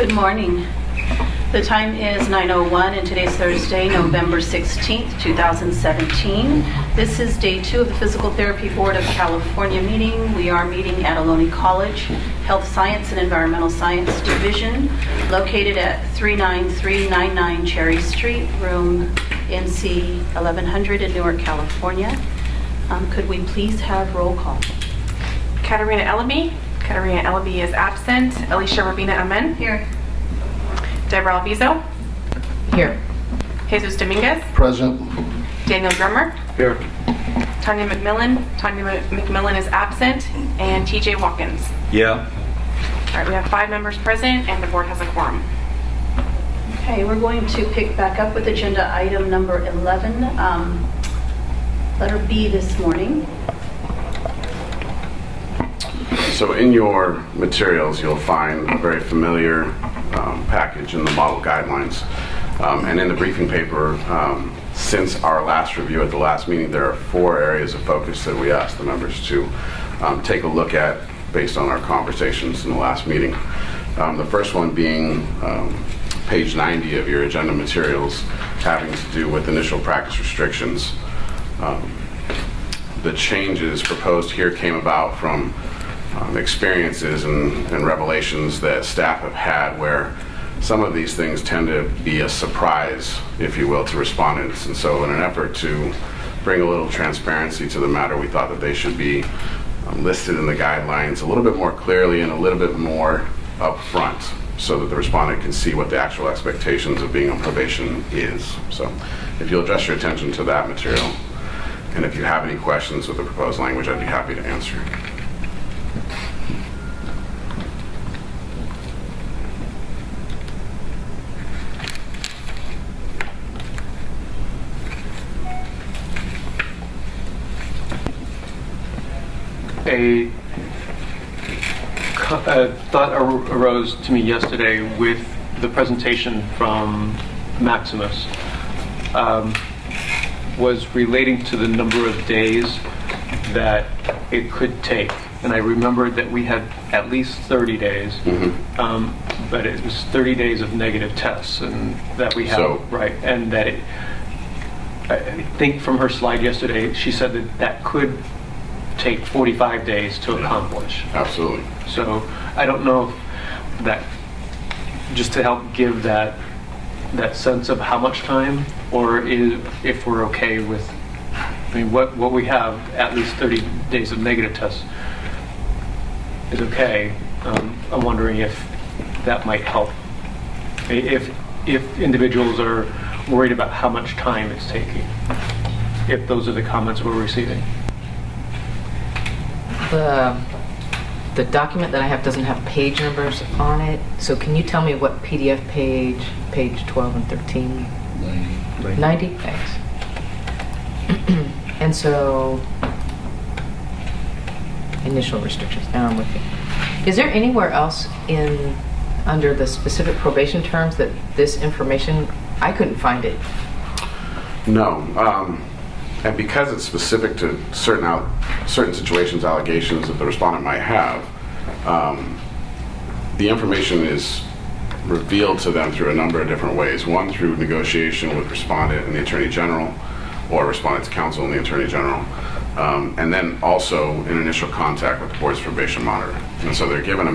Good morning. The time is 9:01 and today's Thursday, November 16th, 2017. This is day 2 of the Physical Therapy Board of California meeting. We are meeting at Ohlone College, Health Science and Environmental Science Division, located at 39399 Cherry Street, room NC 1100 in Newark, California. Could we please have roll call? Katarina Ellaby. Katarina Ellaby is absent. Alicia Rabina Amen. Here. Deborah Alviso. Here. Jesus Dominguez. Present. Daniel Drummer. Here. Tanya McMillan. Tanya McMillan is absent. And TJ Watkins. Yeah. All right, we have 5 members present and the board has a quorum. Okay, we're going to pick back up with agenda item number 11, letter B this morning. So in your materials, you'll find a very familiar package in the model guidelines. And in the briefing paper, since our last review at the last meeting, there are 4 areas of focus that we asked the members to take a look at based on our conversations in the last meeting. The first one being page 90 of your agenda materials, having to do with initial practice restrictions. The changes proposed here came about from experiences and revelations that staff have had where some of these things tend to be a surprise, if you will, to respondents. And so in an effort to bring a little transparency to the matter, we thought that they should be listed in the guidelines a little bit more clearly and a little bit more upfront so that the respondent can see what the actual expectations of being on probation is. So if you'll address your attention to that material, and if you have any questions with the proposed language, I'd be happy to answer. A thought arose to me yesterday with the presentation from Maximus, was relating to the number of days that it could take. And I remembered that we had at least 30 days, but it was 30 days of negative tests, and that we have, right, and that I think from her slide yesterday, she said that that could take 45 days to accomplish. Absolutely. So I don't know if that, just to help give that sense of how much time, or if we're okay with, I mean, what we have, at least 30 days of negative tests is okay. I'm wondering if that might help. If individuals are worried about how much time it's taking, if those are the comments we're receiving. The document that I have doesn't have page numbers on it, so can you tell me what PDF page 12 and 13? 90? Thanks. And so, initial restrictions, now I'm with you. Is there anywhere else under the specific probation terms that this information, I couldn't find it. No. And because it's specific to certain situations, allegations that the respondent might have, the information is revealed to them through a number of different ways. One, through negotiation with respondent and the Attorney General, or respondent's counsel and the Attorney General, and then also in initial contact with the board's probation monitor. And so they're given a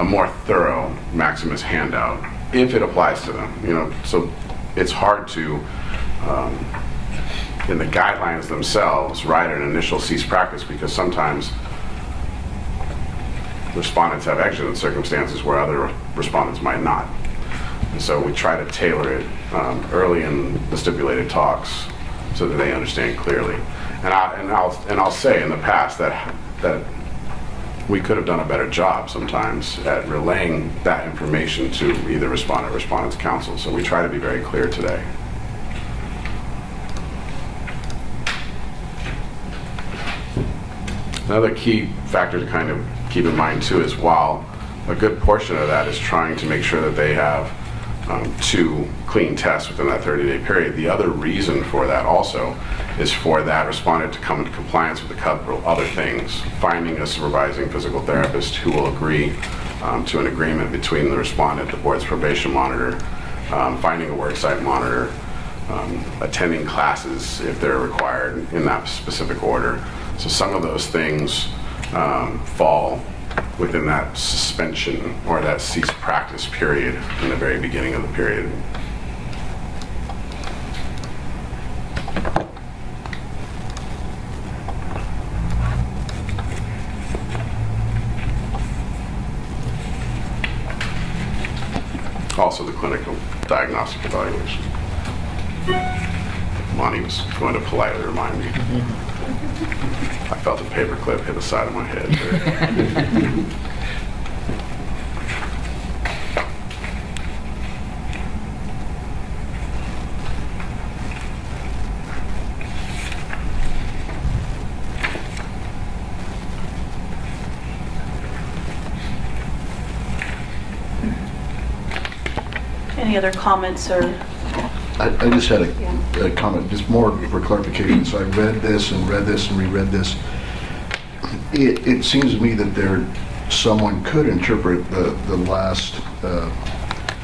more thorough Maximus handout, if it applies to them. You know, so it's hard to, in the guidelines themselves, write an initial cease practice, because sometimes respondents have exigent circumstances where other respondents might not. And so we try to tailor it early in the stipulated talks so that they understand clearly. And I'll say in the past that we could have done a better job sometimes at relaying that information to either respondent or respondent's counsel. So we try to be very clear today. Another key factor to kind of keep in mind too is, while a good portion of that is trying to make sure that they have 2 clean tests within that 30-day period, the other reason for that also is for that respondent to come into compliance with a couple other things. Finding a supervising physical therapist who will agree to an agreement between the respondent, the board's probation monitor, finding a worksite monitor, attending classes if they're required in that specific order. So some of those things fall within that suspension or that cease practice period in the very beginning of the period. Also the clinical diagnostic evaluation. Monty was going to politely remind me. I felt a paperclip hit the side of my head. Any other comments or? I just had a comment, just more for clarification. So I read this and read this and reread this. It seems to me that someone could interpret the last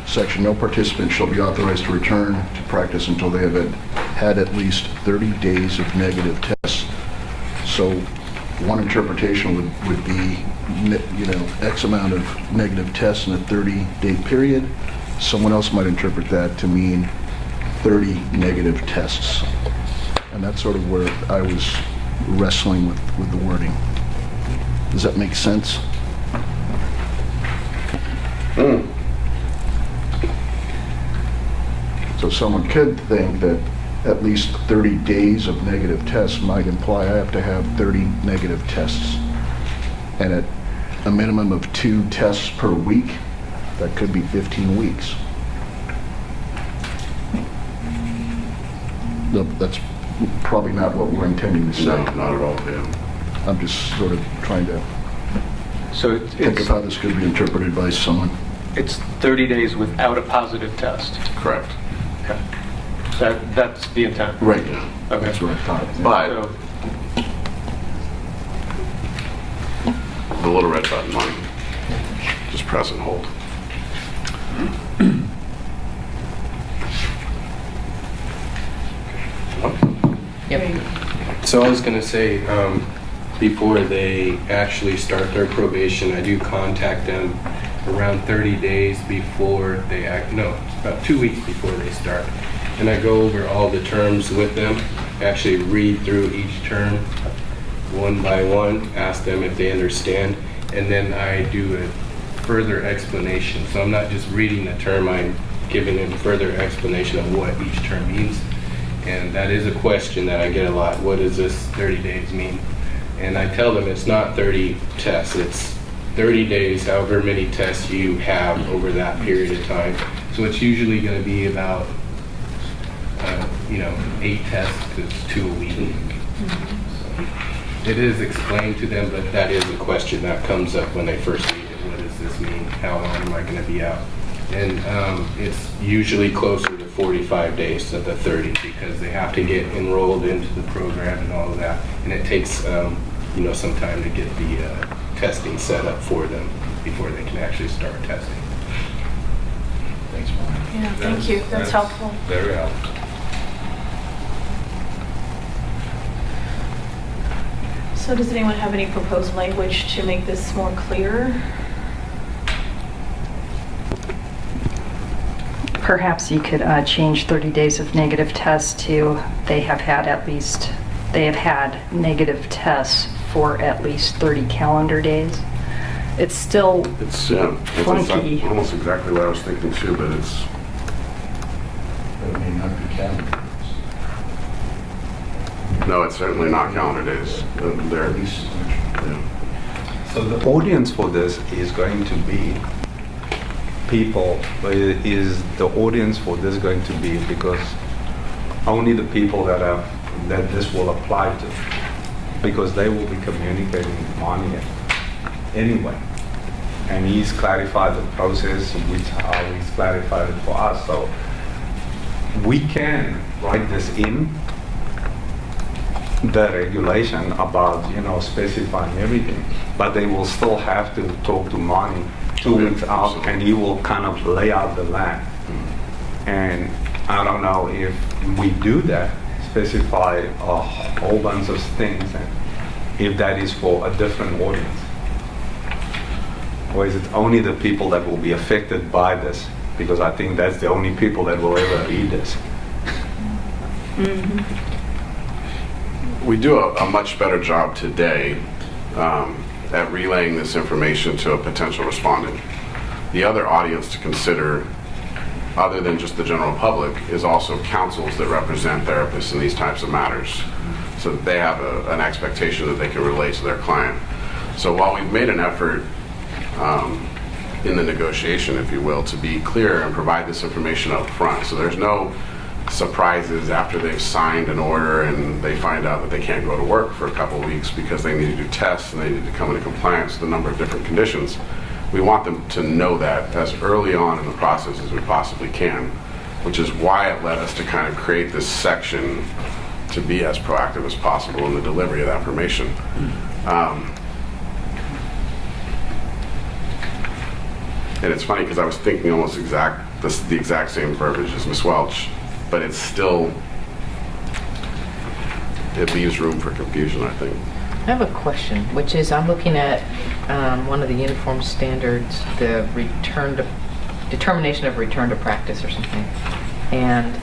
section, no participant shall be authorized to return to practice until they have had at least 30 days of negative tests. So one interpretation would be, X amount of negative tests in a 30-day period. Someone else might interpret that to mean 30 negative tests. And that's sort of where I was wrestling with the wording. Does that make sense? So someone could think that at least 30 days of negative tests might imply I have to have 30 negative tests. And at a minimum of 2 tests per week, that could be 15 weeks. No, that's probably not what we're intending to say. No, not at all, yeah. I'm just sort of trying to So think of how this could be interpreted by someone. it's 30 days without a positive test. Correct. Okay. That's the intent. Right. Yeah. Okay. That's what I thought. But So, the little red button, Monty, just press and hold. Yep. So I was going to say, before they actually start their probation, I do contact them around 30 days before they about 2 weeks before they start. And I go over all the terms with them, actually read through each term one by one, ask them if they understand, and then I do a further explanation. So I'm not just reading the term, I'm giving them further explanation of what each term means. And that is a question that I get a lot. What does this 30 days mean? And I tell them it's not 30 tests. It's 30 days, however many tests you have over that period of time. So it's usually going to be about, 8 tests because 2 a week. So it is explained to them, but that is a question that comes up when they first read it. What does this mean? How long am I going to be out? And it's usually closer to 45 days to the 30 because they have to get enrolled into the program and all of that. And it takes, some time to get the testing set up for them before they can actually start testing. Thanks, Mike. Yeah, thank you. That's helpful. Very helpful. So does anyone have any proposed language to make this more clear? Perhaps you could change 30 days of negative tests to they have had negative tests for at least 30 calendar days. It's still It's funky. almost exactly what I was thinking too, but it's That may not be calendar. no, it's certainly not calendar days. They're At least, yeah. So the audience for this is going to be people, is the audience for this going to be because only the people that this will apply to, because they will be communicating with Monty anyway. And he's clarified the process, which how he's clarified it for us. So we can write this in the regulation about, specifying everything, but they will still have to talk to Monty 2 weeks out, and he will kind of lay out the land. And I don't know if we do that, specify a whole bunch of things, and if that is for a different audience. Or is it only the people that will be affected by this? Because I think that's the only people that will ever read this. We do a much better job today at relaying this information to a potential respondent. The other audience to consider, other than just the general public, is also counsels that represent therapists in these types of matters, so that they have an expectation that they can relate to their client. So while we've made an effort in the negotiation, if you will, to be clear and provide this information up front, so there's no surprises after they've signed an order and they find out that they can't go to work for a couple of weeks because they need to do tests and they need to come into compliance with a number of different conditions. We want them to know that as early on in the process as we possibly can, which is why it led us to kind of create this section to be as proactive as possible in the delivery of that information. And it's funny because I was thinking almost the exact same verbiage as Ms. Welch, but it's still, it leaves room for confusion, I think. I have a question, which is I'm looking at one of the uniform standards, the determination of return to practice or something. And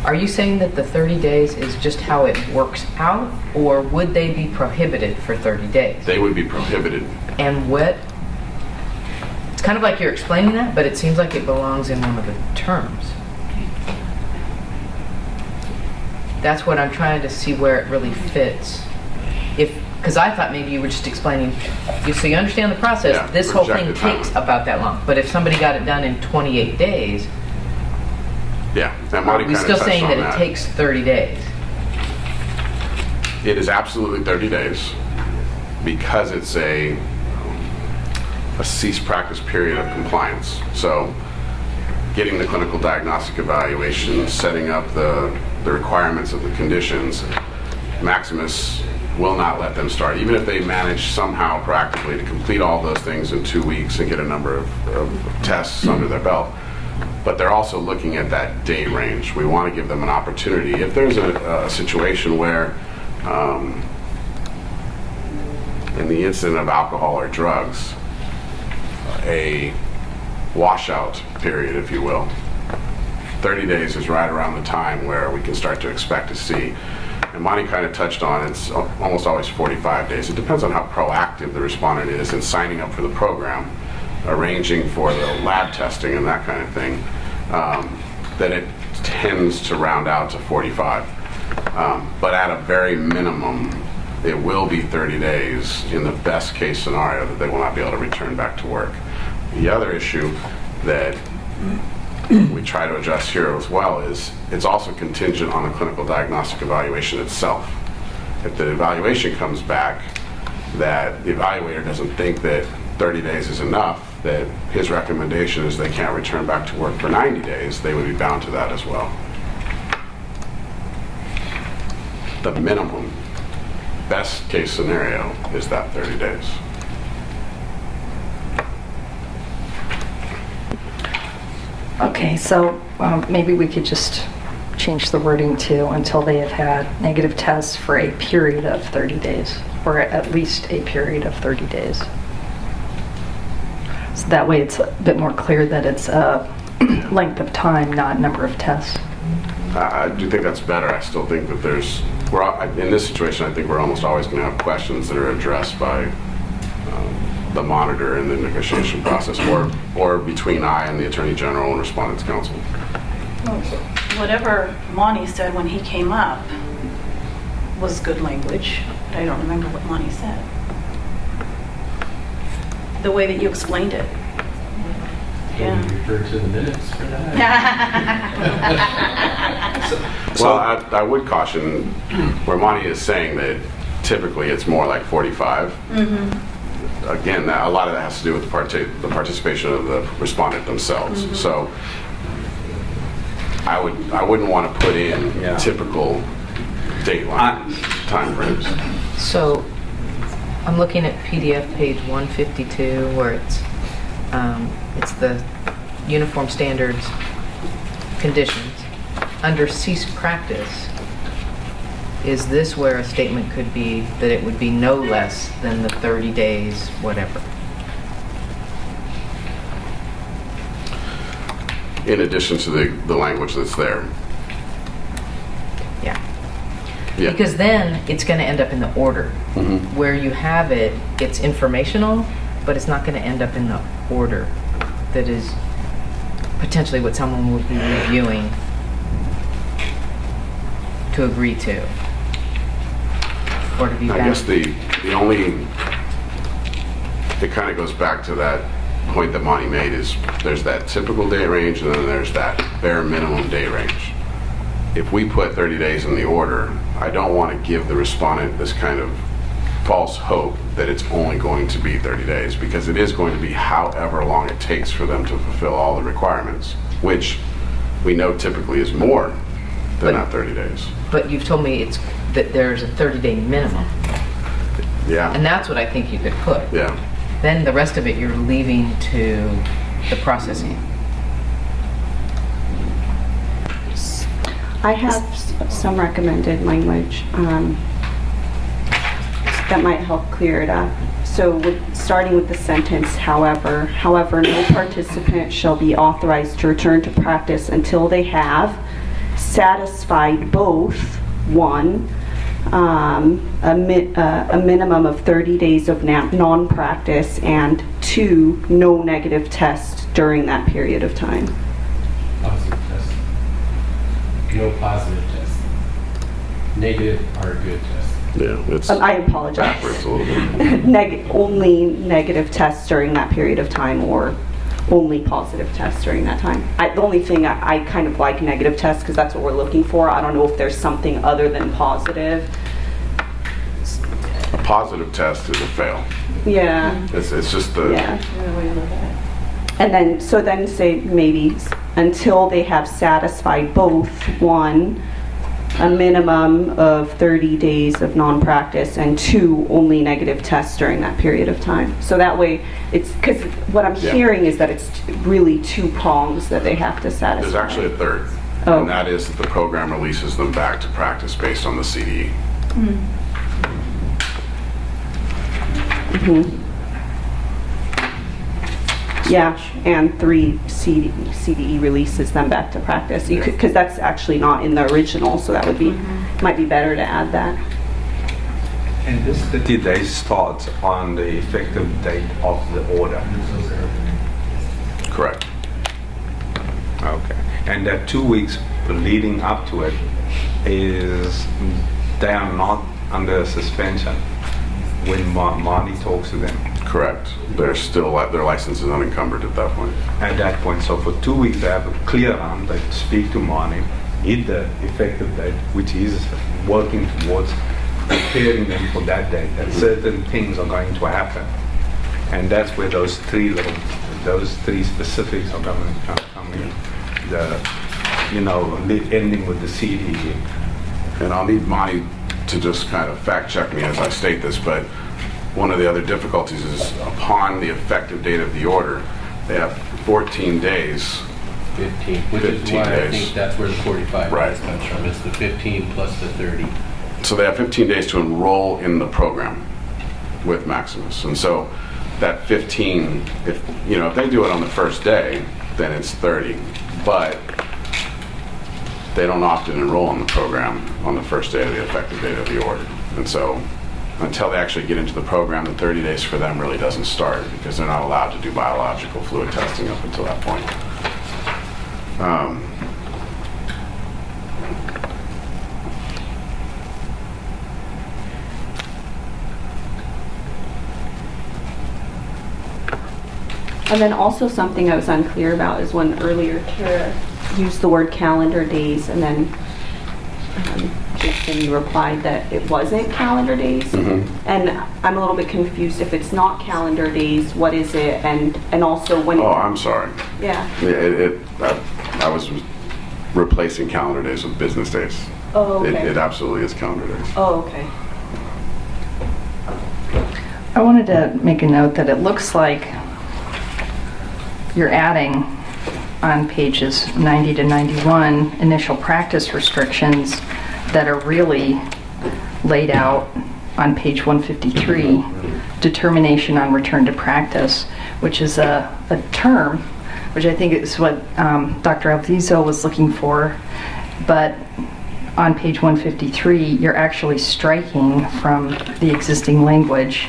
are you saying that the 30 days is just how it works out, or would they be prohibited for 30 days? They would be prohibited. And what? It's kind of like you're explaining that, but it seems like it belongs in one of the terms. That's what I'm trying to see where it really fits. Because I thought maybe you were just explaining, so you understand the process, Yeah, this whole thing projected takes timeline. about that long. But if somebody got it done in 28 days, Yeah, that are Marty we kind of still touched saying on that it takes 30 days? It is absolutely 30 days because it's a cease practice period of compliance. So getting the clinical diagnostic evaluation, setting up the requirements of the conditions, Maximus will not let them start, even if they manage somehow proactively to complete all those things in 2 weeks and get a number of tests under their belt. But they're also looking at that day range. We want to give them an opportunity. If there's a situation where, in the incident of alcohol or drugs, a washout period, if you will, 30 days is right around the time where we can start to expect to see. And Monty kind of touched on it's almost always 45 days. It depends on how proactive the respondent is in signing up for the program, arranging for the lab testing and that kind of thing, that it tends to round out to 45. But at a very minimum, it will be 30 days in the best case scenario that they will not be able to return back to work. The other issue that we try to address here as well is it's also contingent on the clinical diagnostic evaluation itself. If the evaluation comes back that the evaluator doesn't think that 30 days is enough, that his recommendation is they can't return back to work for 90 days, they would be bound to that as well. The minimum, best case scenario is that 30 days. Okay, so maybe we could just change the wording to until they have had negative tests for a period of 30 days, or at least a period of 30 days. So that way it's a bit more clear that it's a length of time, not number of tests. I do think that's better. I still think that in this situation, I think we're almost always going to have questions that are addressed by the monitor in the negotiation process, or between I and the Attorney General and Respondents Counsel. Whatever Monty said when he came up was good language, but I don't remember what Monty said. The way that you explained it. Yeah. Refer to the minutes for that. Well, I would caution where Monty is saying that typically it's more like 45. Mm-hmm. Again, a lot of that has to do with the participation of the respondent themselves. Mm-hmm. So I wouldn't want to put in typical dateline time frames. So I'm looking at PDF page 152 where it's it's the uniform standards conditions. Under cease practice, is this where a statement could be that it would be no less than the 30 days, whatever? In addition to the language that's there. Yeah. Yeah. Because then it's going to end up in the order. Mhm. Where you have it, it's informational, but it's not going to end up in the order that is potentially what someone would be reviewing to agree to. Or to be I bound. guess the only, it kind of goes back to that point that Monty made, is there's that typical day range and then there's that bare minimum day range. If we put 30 days in the order, I don't want to give the respondent this kind of false hope that it's only going to be 30 days, because it is going to be however long it takes for them to fulfill all the requirements, which we know typically is more than that 30 days. But you've told me it's that there's a 30-day minimum, Yeah. and that's what I think you could put. Yeah. Then the rest of it you're leaving to the processing. I have some recommended language that might help clear it up. So starting with the sentence, however, no participant shall be authorized to return to practice until they have satisfied both, one, a minimum of 30 days of non-practice, and two, no negative test during that period of time. Positive test. No positive test. Negative are good tests. Yeah. It's I apologize. backwards a little bit. Only negative tests during that period of time, or only positive tests during that time. The only thing I kind of like negative tests because that's what we're looking for. I don't know if there's something other than positive. A positive test is a fail. Yeah. It's just the, Yeah. And then, so then say maybe until they have satisfied both, one, a minimum of 30 days of non-practice, and two, only negative tests during that period of time. So that way, it's, because what I'm Yeah. hearing is that it's really two prongs that they have to satisfy. there's actually a third. Oh. And that is that the program releases them back to practice based on the CDE. Yeah, and three, CDE releases them back to practice. You could, because that's actually not in the original, so that would be, might be better to add that. And this 30 days starts on the effective date of the order. Correct. Okay. And that 2 weeks leading up to it is, they are not under suspension when Marnie talks to them. Correct. They're still, their license is unencumbered at that point. At that point, so for 2 weeks they have a clear run, they speak to Marnie, hit the effective date, which is working towards preparing them for that date, that certain things are going to happen. And that's where those three specifics are going to come in. Ending with the CDE. And I'll need Monty to just kind of fact check me as I state this, but one of the other difficulties is upon the effective date of the order, they have 14 days. 15, which is 15 why I days. think that's where the 45 Right. days comes from. It's the 15 plus the 30. So they have 15 days to enroll in the program with Maximus. And so that 15, if they do it on the first day, then it's 30. But they don't often enroll in the program on the first day of the effective date of the order. And so until they actually get into the program, the 30 days for them really doesn't start because they're not allowed to do biological fluid testing up until that point. And then also something I was unclear about is when earlier Kara used the word calendar days, and then Jason replied that it wasn't calendar days. Mm-hmm. And I'm a little bit confused. If it's not calendar days, what is it? And also when... Oh, I'm sorry. Yeah. I was replacing calendar days with business days. Oh, okay. It absolutely is calendar days. Oh, okay. I wanted to make a note that it looks like you're adding on pages 90 to 91 initial practice restrictions that are really laid out on page 153, determination on return to practice, which is a term which I think is what Dr. Alviso was looking for, but on page 153 you're actually striking from the existing language,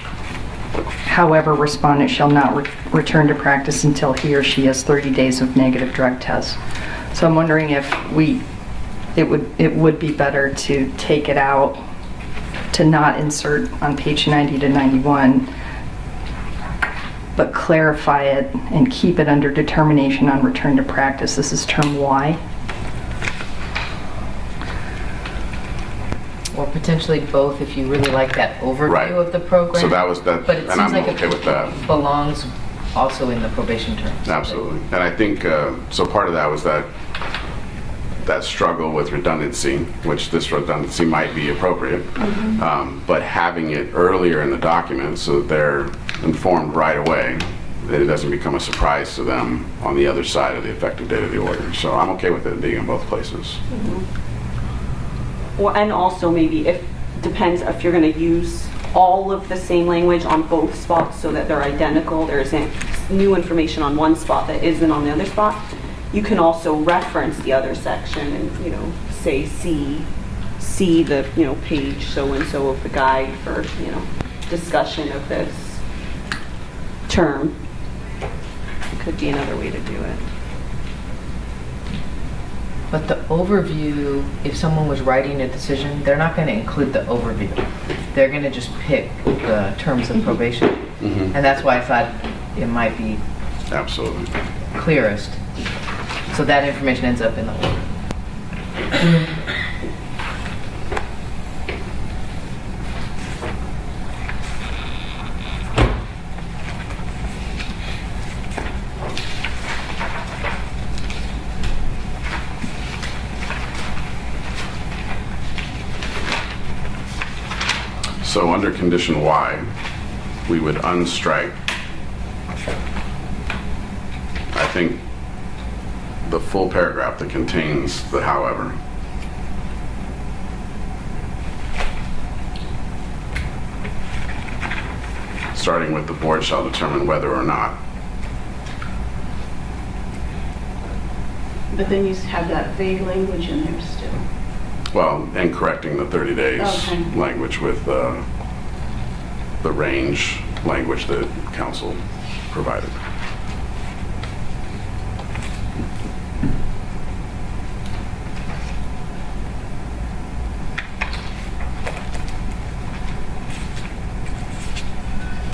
however, respondent shall not return to practice until he or she has 30 days of negative drug tests. So I'm wondering if it would be better to take it out, to not insert on page 90 to 91, but clarify it and keep it under determination on return to practice. This is term Y. Or potentially both if you really like that overview Right. of the program. So that was that, But it and seems I'm like okay with that. it belongs also in the probation terms. Absolutely. And I think, so part of that was that struggle with redundancy, which this redundancy might be appropriate, but having it earlier in the document so that they're informed right away, that it doesn't become a surprise to them on the other side of the effective date of the order. So I'm okay with it being in both places. Well, and also maybe depends if you're going to use all of the same language on both spots so that they're identical. There isn't new information on one spot that isn't on the other spot. You can also reference the other section and, say see the, page so-and-so of the guide for, discussion of this term. It could be another way to do it. But the overview, if someone was writing a decision, they're not going to include the overview. They're going to just pick the terms of probation. And that's why I thought it might be Absolutely. clearest. So that information ends up in the order. So under condition Y, we would unstrike, I think, the full paragraph that contains the however. Starting with the board shall determine whether or not. But then you have that vague language in there still. Well, and correcting the 30 days Okay. language with the range language that council provided.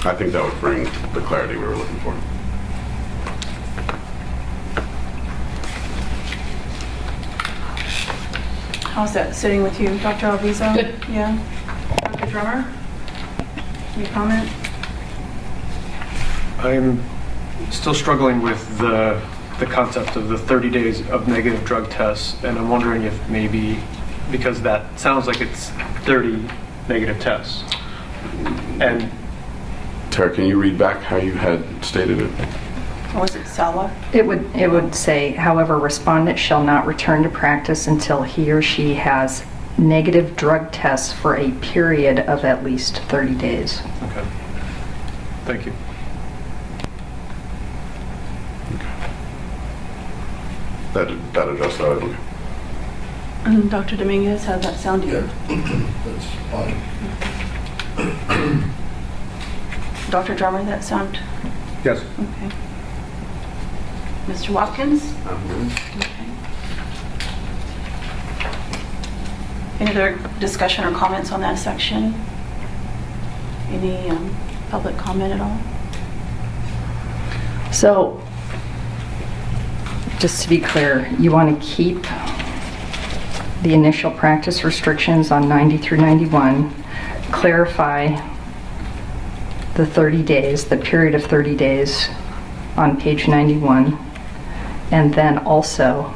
I think that would bring the clarity we were looking for. How's that sitting with you, Dr. Alviso? Good. Yeah. Dr. Drummer? Any comment? I'm still struggling with the concept of the 30 days of negative drug tests, and I'm wondering if maybe, because that sounds like it's 30 negative tests. And Tara, can you read back how you had stated it? Or was it Sawa? It would say, however, respondent shall not return to practice until he or she has negative drug tests for a period of at least 30 days. okay, thank you. That addressed that, okay. And Dr. Dominguez, how'd that sound to you? That's fine. Dr. Drummer, that sound? Yes. Okay. Mr. Watkins? Okay. Any other discussion or comments on that section? Any public comment at all? So, just to be clear, you want to keep the initial practice restrictions on 90 through 91, clarify the 30 days, the period of 30 days on page 91, and then also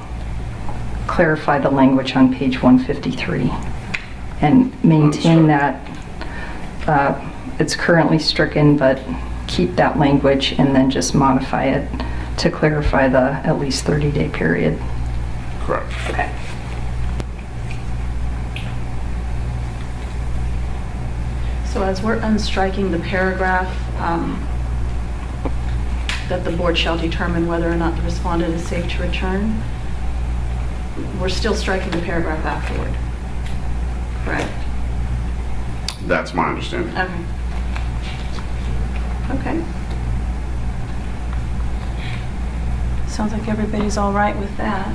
clarify the language on page 153 and maintain that it's currently stricken, but keep that language and then just modify it to clarify the at least 30-day period. Correct. Okay. So as we're unstriking the paragraph, that the board shall determine whether or not the respondent is safe to return, we're still striking the paragraph afterward. Correct? That's my understanding. Okay. Okay. Sounds like everybody's all right with that.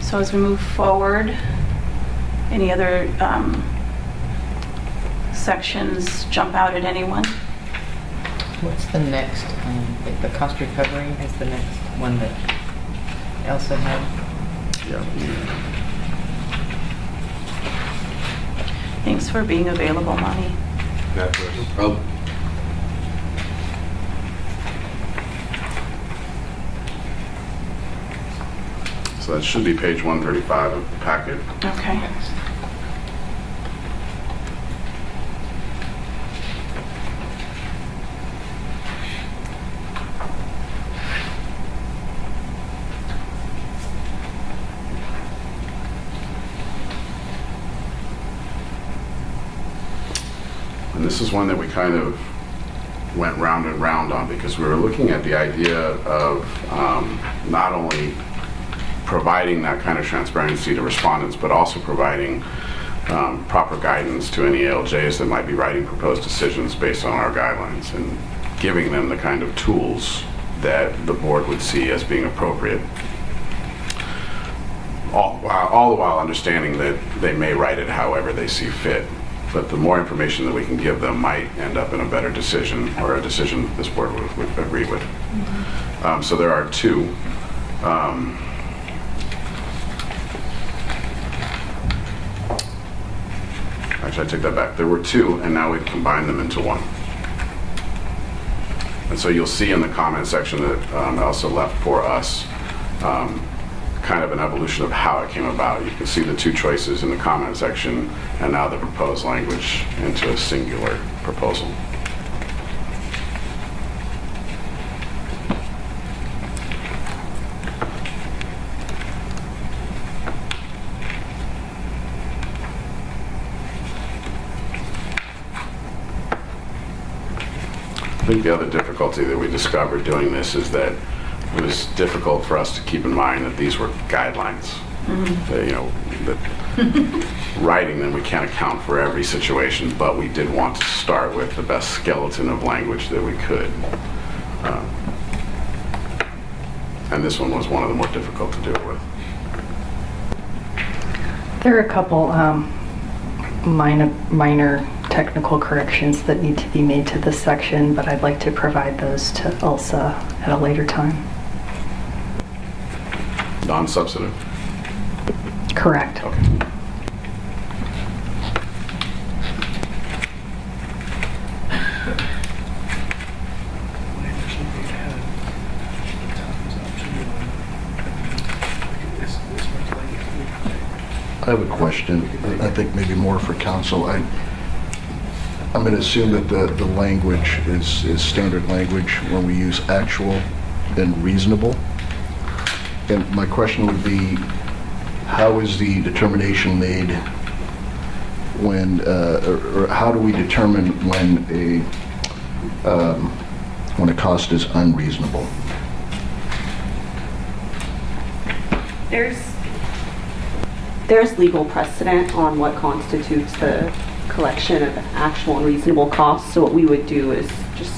So as we move forward, any other sections jump out at anyone? What's the next, the cost recovery is the next one that Elsa had? Yeah. Thanks for being available, Monty. Oh, So that should be page 135 of the packet. Okay. And this is one that we kind of went round and round on because we were looking at the idea of not only providing that kind of transparency to respondents, but also providing proper guidance to any ALJs that might be writing proposed decisions based on our guidelines and giving them the kind of tools that the board would see as being appropriate. All the while understanding that they may write it however they see fit. But the more information that we can give them might end up in a better decision or a decision this board would agree with. Mm-hmm. So there are two. Actually, I take that back. There were two, and now we've combined them into one. And so you'll see in the comment section that Elsa left for us kind of an evolution of how it came about. You can see the two choices in the comment section and now the proposed language into a singular proposal. I think the other difficulty that we discovered doing this is that it was difficult for us to keep in mind that these were guidelines. Mm-hmm. That writing them, we can't account for every situation, but we did want to start with the best skeleton of language that we could. And this one was one of the more difficult to do it with. There are a couple minor technical corrections that need to be made to this section, but I'd like to provide those to Elsa at a later time. Non-substantive? Correct. Okay. I have a question, I think maybe more for council. I'm going to assume that the language is standard language when we use actual and reasonable. And my question would be, how is the determination made when, or how do we determine when a cost is unreasonable? There's legal precedent on what constitutes the collection of actual and reasonable costs. So what we would do is just,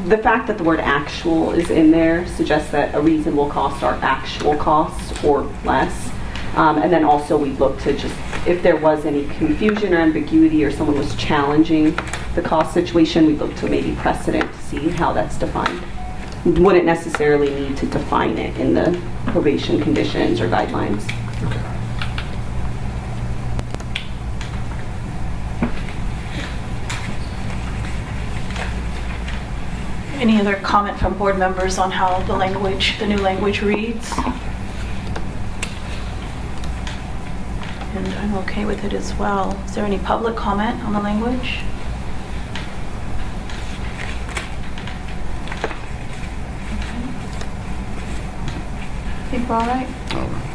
the fact that the word actual is in there suggests that a reasonable cost are actual costs or less. And then also we look to just, if there was any confusion or ambiguity or someone was challenging the cost situation, we look to maybe precedent to see how that's defined. We wouldn't necessarily need to define it in the probation conditions or guidelines. Okay. Any other comment from board members on how the language, the new language reads? and I'm okay with it as well. Is there any public comment on the language? I think we're all right. All right.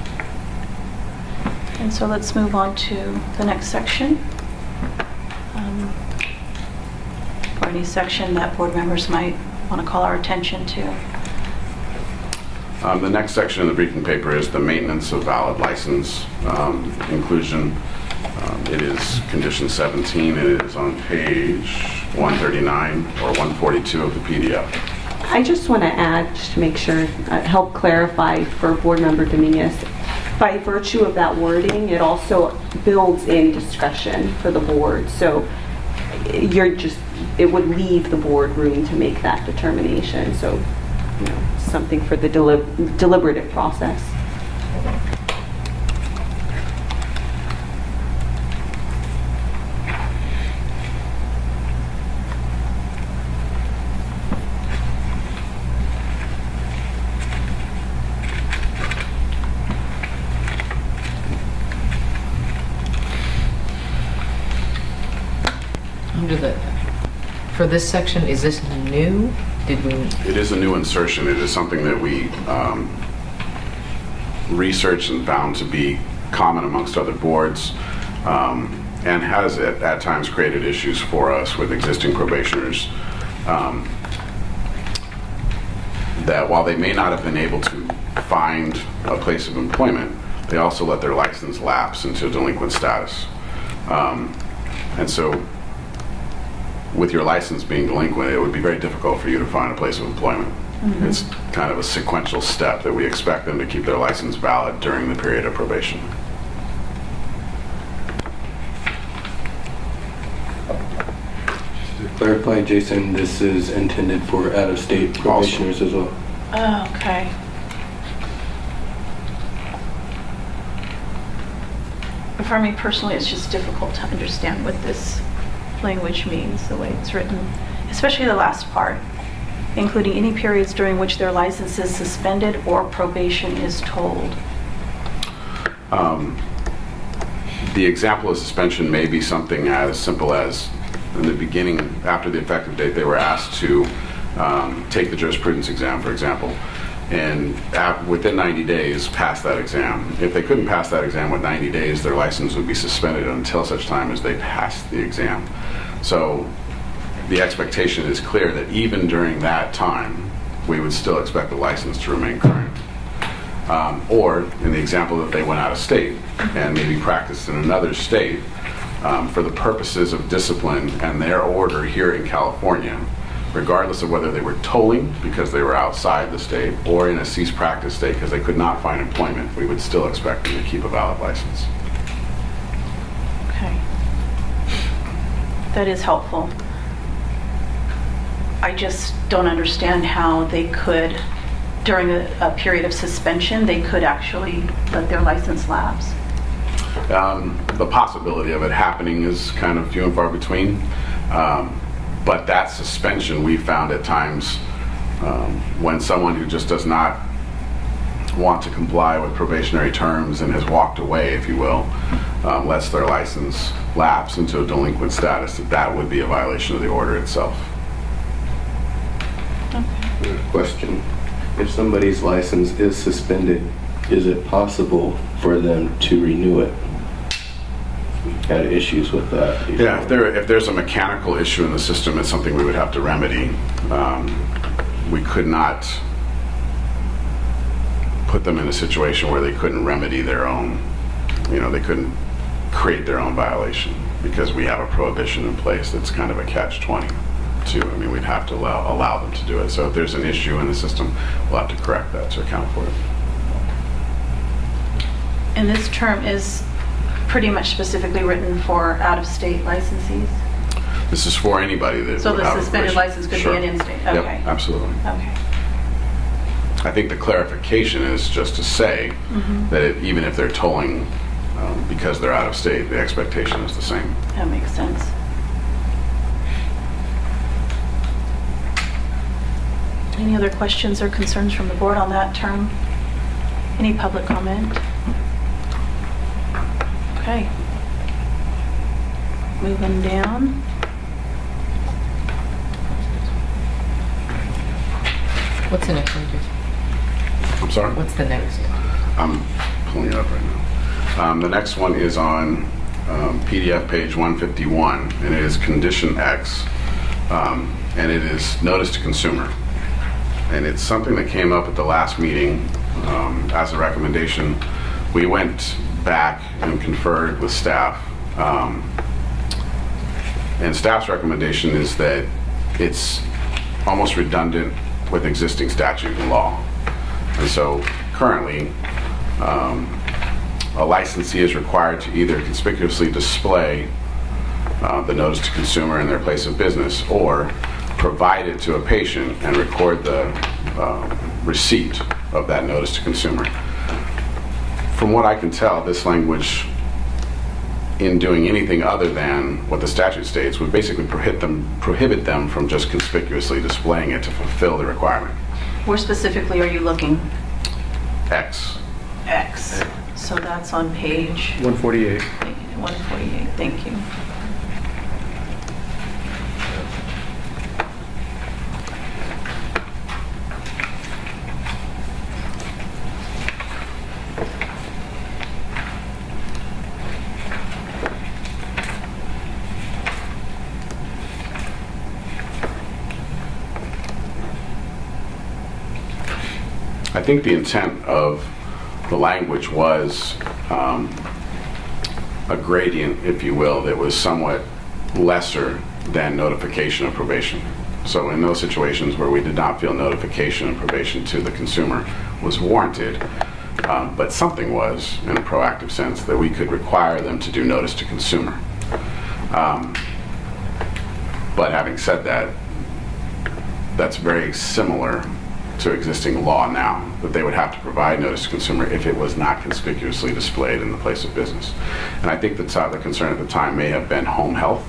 And so let's move on to the next section. Or any section that board members might want to call our attention to. The next section in the briefing paper is the maintenance of valid license inclusion. It is condition 17. It is on page 139 or 142 of the PDF. I just want to add, just to make sure, help clarify for Board Member Dominguez, by virtue of that wording, it also builds in discretion for the board. So it would leave the board room to make that determination. So, something for the deliberative process. For this section, is this new? It is a new insertion. It is something that we researched and found to be common amongst other boards, and has at times created issues for us with existing probationers, that while they may not have been able to find a place of employment, they also let their license lapse into delinquent status. And so with your license being delinquent, it would be very difficult for you to find a place of employment. It's kind of a sequential step that we expect them to keep their license valid during the period of probation. To clarify, Jason, this is intended for out-of-state probationers as well. Oh, okay. For me personally, it's just difficult to understand what this language means, the way it's written, especially the last part, including any periods during which their license is suspended or probation is told. The example of suspension may be something as simple as in the beginning, after the effective date, they were asked to take the jurisprudence exam, for example, and within 90 days pass that exam. If they couldn't pass that exam with 90 days, their license would be suspended until such time as they passed the exam. So the expectation is clear that even during that time, we would still expect the license to remain current. Or in the example that they went out of state and maybe practiced in another state, for the purposes of discipline and their order here in California, regardless of whether they were tolling because they were outside the state or in a cease practice state because they could not find employment, we would still expect them to keep a valid license. Okay. That is helpful. I just don't understand how they could, during a period of suspension, they could actually let their license lapse. The possibility of it happening is kind of few and far between. But that suspension we found at times when someone who just does not want to comply with probationary terms and has walked away, if you will, lets their license lapse into a delinquent status, that would be a violation of the order itself. Question. If somebody's license is suspended, is it possible for them to renew it? We've had issues with that. Yeah, if there's a mechanical issue in the system, it's something we would have to remedy. We could not put them in a situation where they couldn't remedy their own, they couldn't create their own violation because we have a prohibition in place that's kind of a catch-22. I mean, we'd have to allow them to do it. So if there's an issue in the system, we'll have to correct that to account for it. And this term is pretty much specifically written for out-of-state licensees? This is for anybody that So would the have a suspended probation. license could Sure. be an in-state? Yep, Okay. absolutely. Okay. I think the clarification is just to say that even if they're tolling because they're out of state, the expectation is the same. That makes sense. Any other questions or concerns from the board on that term? Any public comment? Okay. Moving down. What's the next one, Jason? I'm sorry? What's the next? I'm pulling it up right now. The next one is on PDF page 151, and it is Condition X, and it is Notice to Consumer. And it's something that came up at the last meeting as a recommendation. We went back and conferred with staff, and staff's recommendation is that it's almost redundant with existing statute and law. And so currently, a licensee is required to either conspicuously display the notice to consumer in their place of business or provide it to a patient and record the receipt of that notice to consumer. From what I can tell, this language, in doing anything other than what the statute states, would basically prohibit them from just conspicuously displaying it to fulfill the requirement. Where specifically are you looking? X. X. So that's on page 148. 148. Thank you. I think the intent of the language was a gradient, if you will, that was somewhat lesser than notification of probation. So in those situations where we did not feel notification of probation to the consumer was warranted, but something was, in a proactive sense, that we could require them to do notice to consumer. But having said that, that's very similar to existing law now, that they would have to provide notice to consumer if it was not conspicuously displayed in the place of business. And I think the concern at the time may have been home health,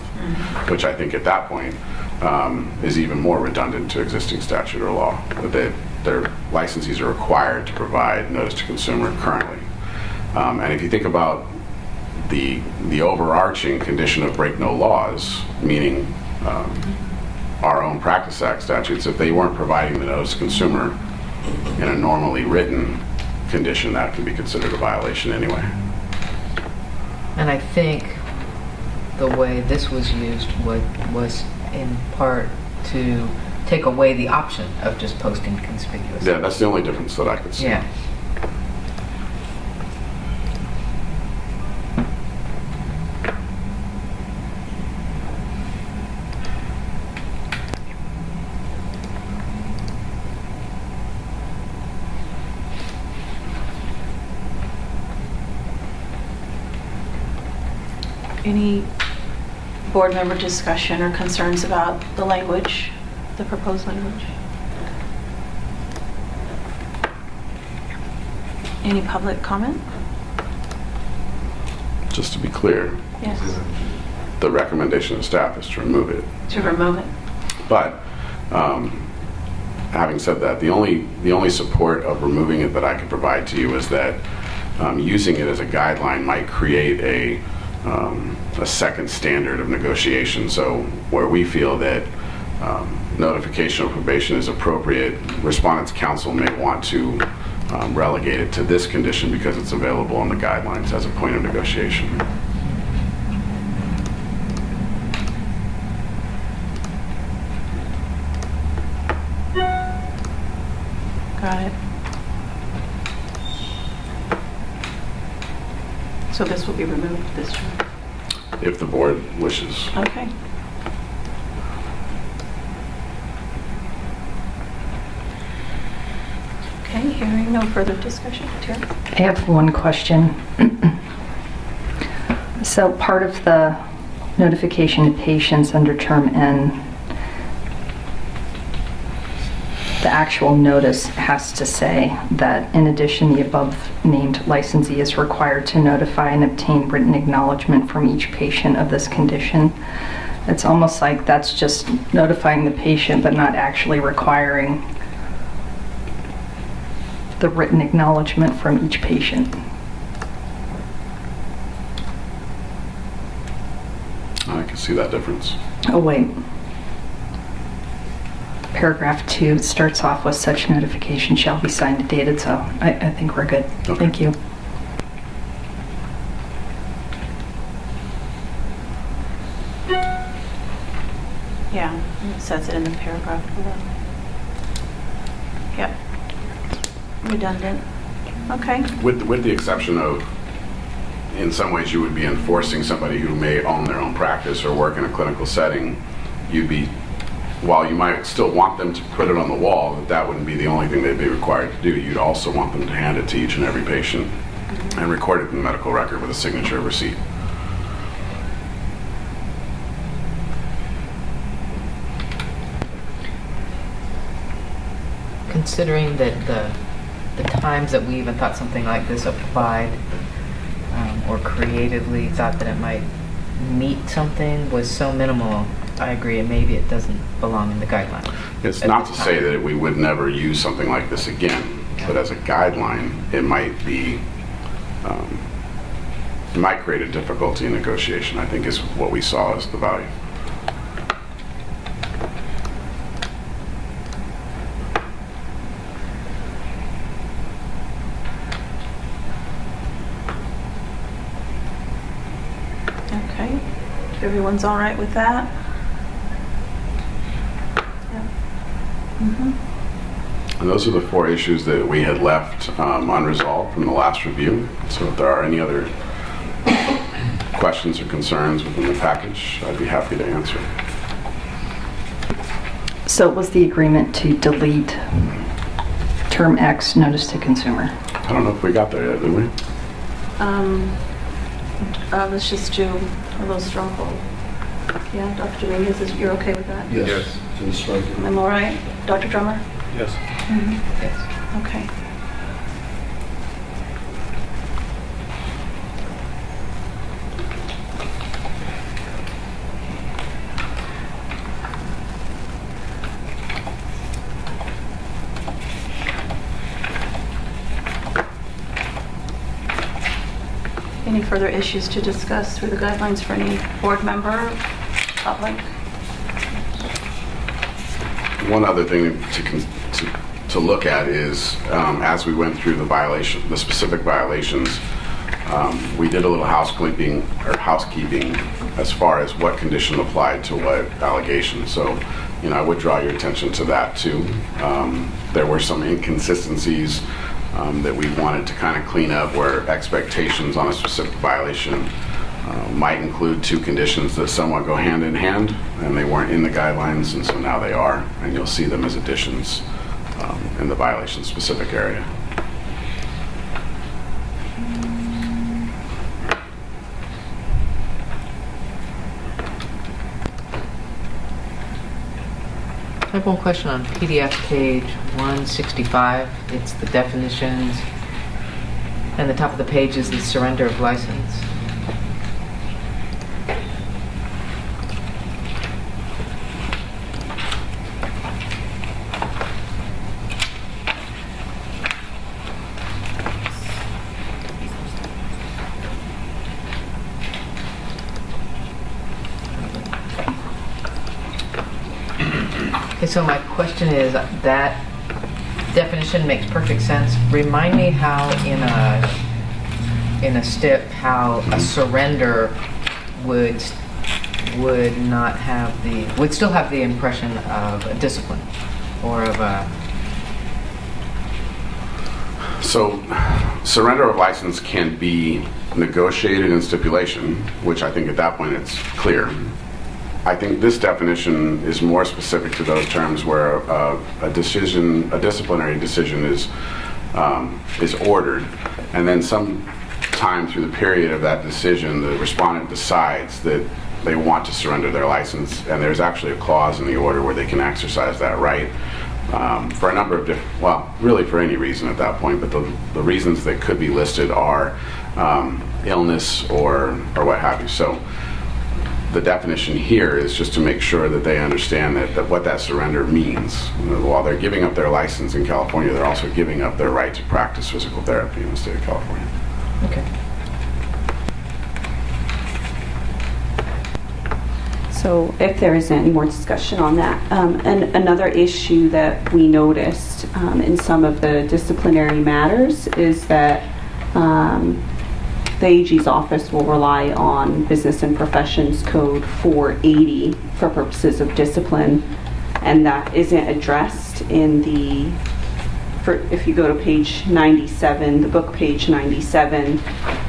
which I think at that point is even more redundant to existing statute or law, that their licensees are required to provide notice to consumer currently. And if you think about the overarching condition of break no laws, meaning our own Practice Act statutes, if they weren't providing the notice to consumer in a normally written condition, that can be considered a violation anyway. And I think the way this was used was in part to take away the option of just posting conspicuously. Yeah, that's the only difference that I could see. Yeah. Any board member discussion or concerns about the language, the proposed language? Any public comment? Just to be clear, Yes. the recommendation of staff is to remove it. To remove it? But having said that, the only support of removing it that I could provide to you is that using it as a guideline might create a second standard of negotiation. So where we feel that notification of probation is appropriate, respondents' counsel may want to relegate it to this condition because it's available in the guidelines as a point of negotiation. Got it. So this will be removed this time? If the board wishes. Okay. Okay, hearing no further discussion. Terry? I have one question. So part of the notification to patients under term N, the actual notice has to say that in addition, the above named licensee is required to notify and obtain written acknowledgement from each patient of this condition. It's almost like that's just notifying the patient but not actually requiring the written acknowledgement from each patient. see that difference. Oh, wait. Paragraph 2 starts off with such notification shall be signed and dated, so I think we're good. Okay. Thank you. Yeah, it says it in the paragraph below. Yep. Redundant. Okay. With the exception of, in some ways, you would be enforcing somebody who may own their own practice or work in a clinical setting. You'd be, while you might still want them to put it on the wall, that wouldn't be the only thing they'd be required to do. You'd also want them to hand it to each and every patient and record it in the medical record with a signature receipt. Considering that the times that we even thought something like this applied or creatively thought that it might meet something was so minimal, I agree, and maybe it doesn't belong in the guideline. It's at not this to say time. that we would never use something like this again, but as a guideline, it might be, it might create a difficulty in negotiation, I think is what we saw as the value. Okay. If everyone's all right with that? Yeah. And those are the 4 issues that we had left unresolved from the last review. So if there are any other questions or concerns within the package, I'd be happy to answer. So it was the agreement to delete term X, notice to consumer. I don't know if we got there yet, did we? Let's just do a little straw poll. Yeah, Dr. Dominguez, you're okay with that? Yes. To strike it. I'm all right? Dr. Drummer? Yes. Yes. Okay. Any further issues to discuss through the guidelines for any board member, public? One other thing to look at is, as we went through the specific violations, we did a little housekeeping as far as what condition applied to what allegation. So, I would draw your attention to that too. There were some inconsistencies that we wanted to kind of clean up, where expectations on a specific violation might include 2 conditions that somewhat go hand in hand, and they weren't in the guidelines, and so now they are, and you'll see them as additions in the violation specific area. I have one question on PDF page 165. It's the definitions, and the top of the page is the surrender of license. Okay, so my question is, that definition makes perfect sense. Remind me how in a STIP, how a surrender would not have would still have the impression of a discipline or of a... So, surrender of license can be negotiated in stipulation, which I think at that point it's clear. I think this definition is more specific to those terms where a disciplinary decision is ordered, and then some time through the period of that decision, the respondent decides that they want to surrender their license, and there's actually a clause in the order where they can exercise that right for a number of different, well, really for any reason at that point, but the reasons that could be listed are illness or what have you. So the definition here is just to make sure that they understand that what that surrender means. While they're giving up their license in California, they're also giving up their right to practice physical therapy in the state of California. Okay. So if there isn't any more discussion on that. And another issue that we noticed in some of the disciplinary matters is that the AG's office will rely on Business and Professions Code 480 for purposes of discipline, and that isn't addressed in the, if you go to page 97, the book page 97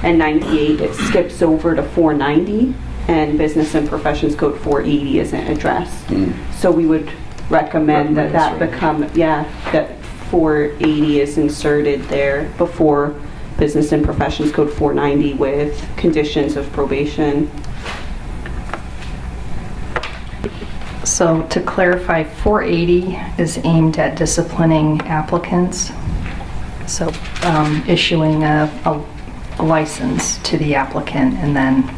and 98, it skips over to 490, and Business and Professions Code 480 isn't addressed. So we would recommend that that become, that 480 is inserted there before Business and Professions Code 490 with conditions of probation. So to clarify, 480 is aimed at disciplining applicants. So issuing a license to the applicant and then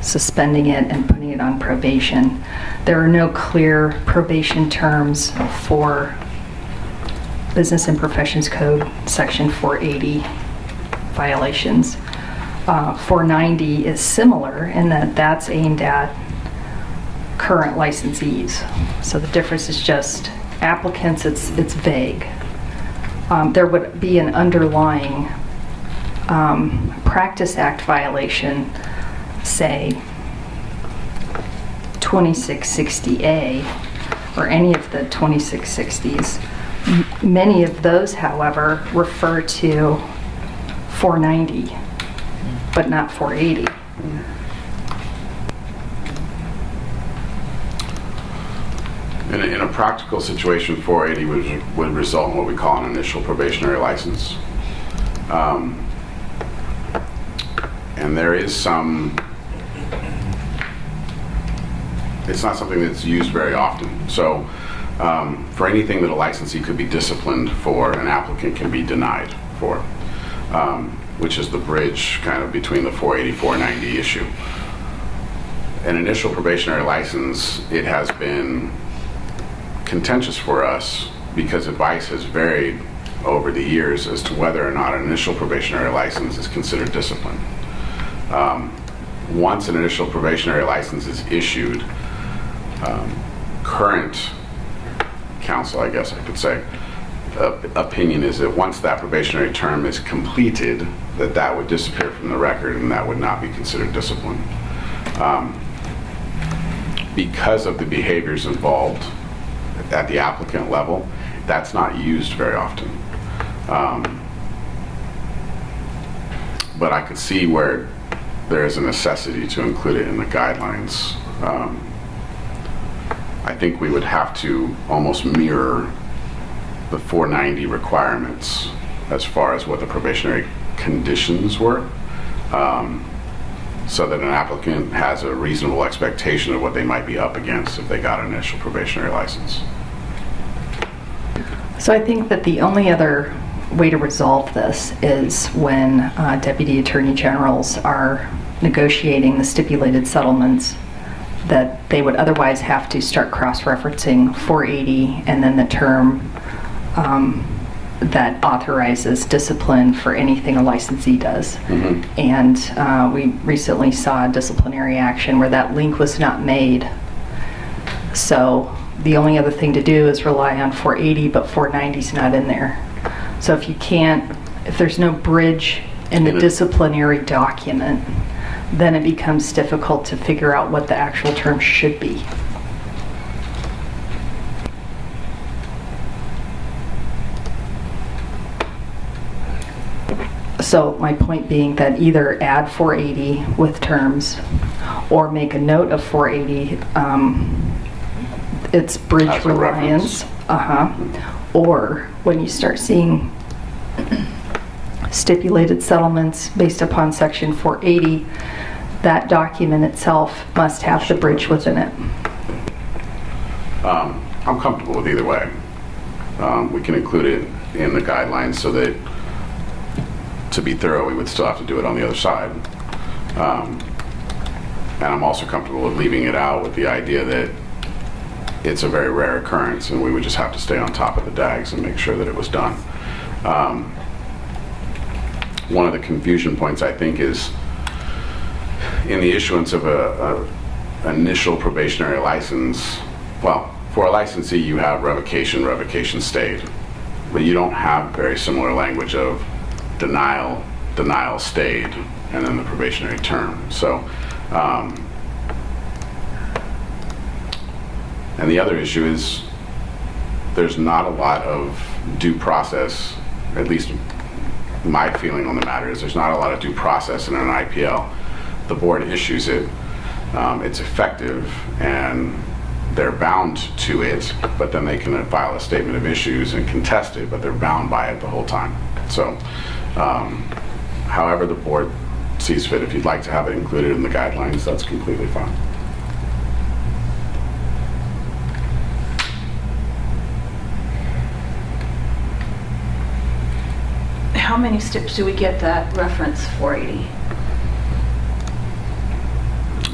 suspending it and putting it on probation. There are no clear probation terms for Business and Professions Code Section 480 violations. 490 is similar in that that's aimed at current licensees. So the difference is just applicants, it's vague. There would be an underlying Practice Act violation, say 2660A or any of the 2660s. Many of those, however, refer to 490, but not 480. In a practical situation, 480 would result in what we call an initial probationary license. And there is some, it's not something that's used very often. So for anything that a licensee could be disciplined for, an applicant can be denied for, which is the bridge kind of between the 480, 490 issue. An initial probationary license, it has been contentious for us because advice has varied over the years as to whether or not an initial probationary license is considered discipline. Once an initial probationary license is issued, current counsel, I guess I could say, opinion is that once that probationary term is completed, that would disappear from the record and that would not be considered discipline. Because of the behaviors involved at the applicant level, that's not used very often. But I could see where there is a necessity to include it in the guidelines. I think we would have to almost mirror the 490 requirements as far as what the probationary conditions were, so that an applicant has a reasonable expectation of what they might be up against if they got an initial probationary license. So I think that the only other way to resolve this is when deputy attorney generals are negotiating the stipulated settlements, that they would otherwise have to start cross-referencing 480 and then the term that authorizes discipline for anything a licensee does. And we recently saw a disciplinary action where that link was not made. So the only other thing to do is rely on 480, but 490 is not in there. So if there's no bridge in the disciplinary document, then it becomes difficult to figure out what the actual term should be. So my point being that either add 480 with terms or make a note of 480, it's bridge reliance. Or when you start seeing stipulated settlements based upon section 480, that document itself must have the bridge within it. I'm comfortable with either way. We can include it in the guidelines so that, to be thorough, we would still have to do it on the other side. And I'm also comfortable with leaving it out with the idea that it's a very rare occurrence and we would just have to stay on top of the DAGs and make sure that it was done. One of the confusion points, I think, is in the issuance of initial probationary license, well, for a licensee, you have revocation, revocation stayed, but you don't have very similar language of denial, denial stayed, and then the probationary term. So, and the other issue is there's not a lot of due process, at least my feeling on the matter is there's not a lot of due process in an IPL. The board issues it, it's effective, and they're bound to it, but then they can file a statement of issues and contest it, but they're bound by it the whole time. So, however the board sees fit, if you'd like to have it included in the guidelines, that's completely fine. How many steps do we get that reference 480?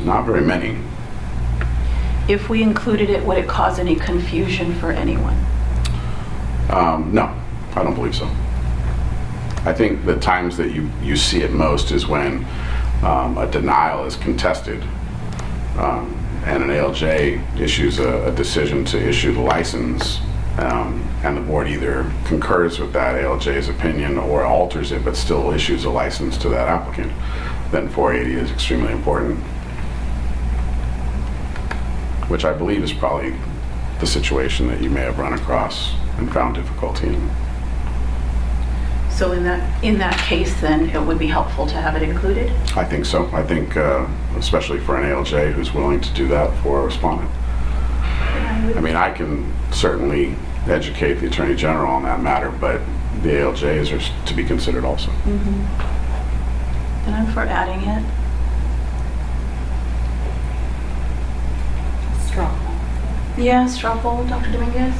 Not very many. If we included it, would it cause any confusion for anyone? No, I don't believe so. I think the times that you see it most is when a denial is contested and an ALJ issues a decision to issue the license, and the board either concurs with that ALJ's opinion or alters it but still issues a license to that applicant, then 480 is extremely important, which I believe is probably the situation that you may have run across and found difficulty in. So in that case, then, it would be helpful to have it included? I think so. I think especially for an ALJ who's willing to do that for a respondent. I mean, I can certainly educate the Attorney General on that matter, but the ALJs are to be considered also. And I'm for adding it. Straw. Yeah, straw poll, Dr. Dominguez?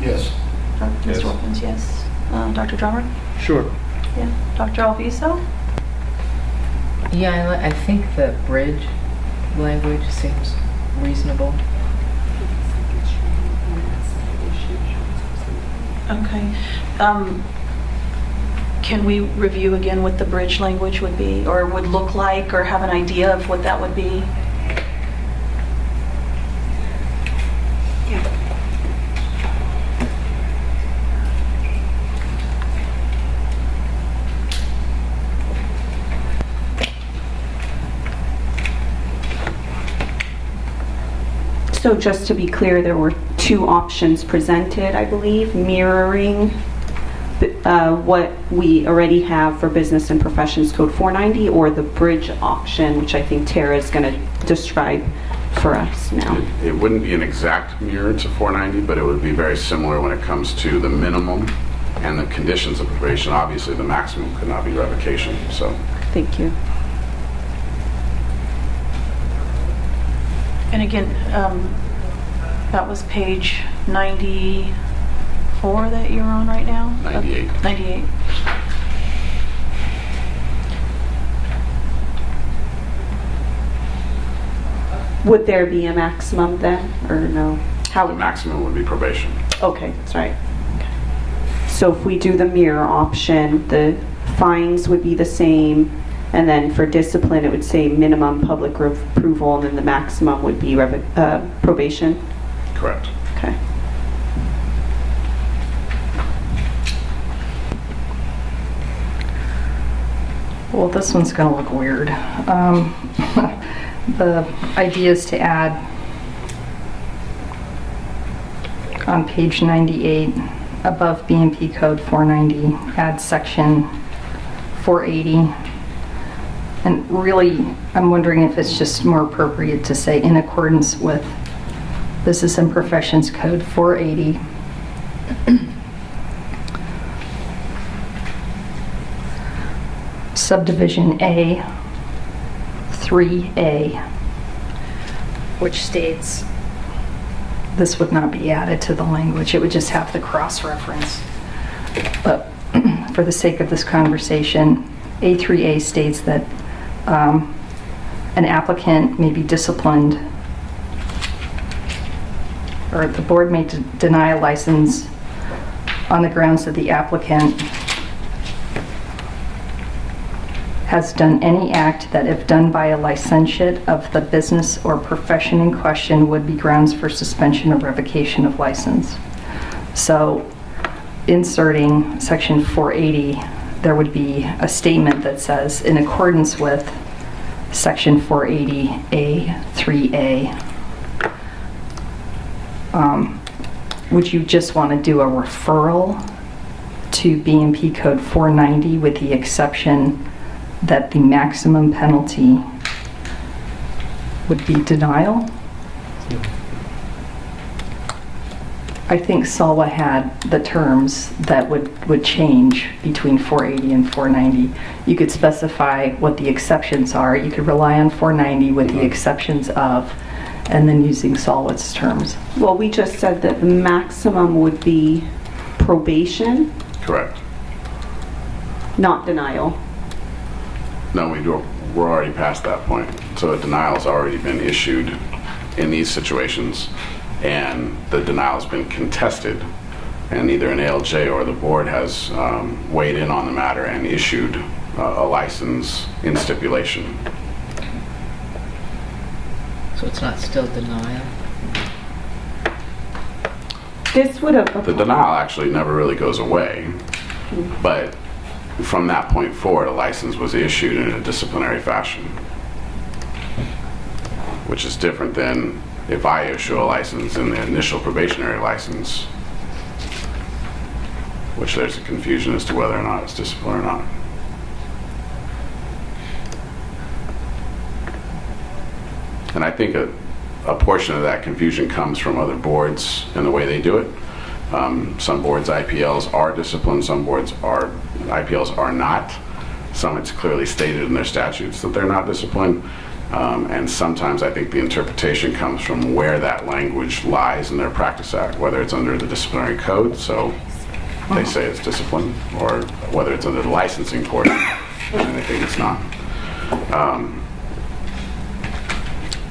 Yes. Mr. Wilkins, yes. Dr. Drummer? Sure. Yeah. Dr. Alviso? Yeah, I think the bridge language seems reasonable. Okay. Can we review again what the bridge language would be, or would look like, or have an idea of what that would be? So just to be clear, there were two options presented, I believe, mirroring what we already have for Business and Professions Code 490, or the bridge option, which I think Tara is going to describe for us now. It wouldn't be an exact mirror to 490, but it would be very similar when it comes to the minimum and the conditions of probation. Obviously, the maximum could not be revocation. So, Thank you. And again, that was page 94 that you're on right now? 98. 98. Would there be a maximum then, or no? The maximum would be probation. Okay, that's right. Okay. So if we do the mirror option, the fines would be the same, and then for discipline, it would say minimum public approval, and then the maximum would be probation? Correct. Okay. Well, this one's going to look weird. The idea is to add on page 98, above BMP Code 490, add section 480. And really, I'm wondering if it's just more appropriate to say in accordance with Business and Professions Code 480. Subdivision A, 3A, which states this would not be added to the language. It would just have the cross-reference. But for the sake of this conversation, A3A states that an applicant may be disciplined, or the board may deny a license on the grounds that the applicant has done any act that, if done by a licentiate of the business or profession in question, would be grounds for suspension or revocation of license. So, inserting section 480, there would be a statement that says, in accordance with section 480A3A, would you just want to do a referral to B&P Code 490 with the exception that the maximum penalty would be denial? I think SALWA had the terms that would change between 480 and 490. You could specify what the exceptions are. You could rely on 490 with the exceptions of, and then using SALWA's terms. Well, we just said that the maximum would be probation, Correct. not denial. No, we're already past that point. So a denial's already been issued in these situations, and the denial's been contested, and either an ALJ or the board has weighed in on the matter and issued a license in stipulation. So it's not still denial? This would have... The denial actually never really goes away, but from that point forward, a license was issued in a disciplinary fashion, which is different than if I issue a license in the initial probationary license, which there's a confusion as to whether or not it's discipline or not. And I think a portion of that confusion comes from other boards and the way they do it. Some boards' IPLs are disciplined, some boards' IPLs are not. Some it's clearly stated in their statutes that they're not disciplined. And sometimes I think the interpretation comes from where that language lies in their practice act, whether it's under the disciplinary code, so they say it's discipline, or whether it's under the licensing portion, and they think it's not.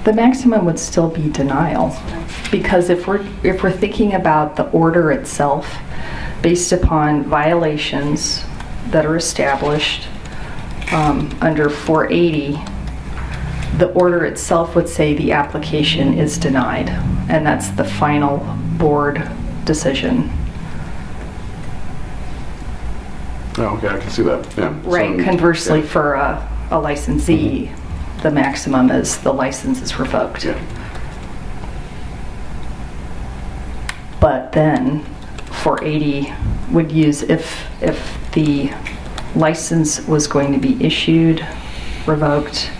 The maximum would still be denial, because if we're thinking about the order itself, based upon violations that are established under 480, the order itself would say the application is denied, and that's the final board decision. Oh, okay, I can see that, yeah. Right, conversely, for a licensee, the maximum is the license is revoked. Yeah. But then 480 would use, if the license was going to be issued, revoked,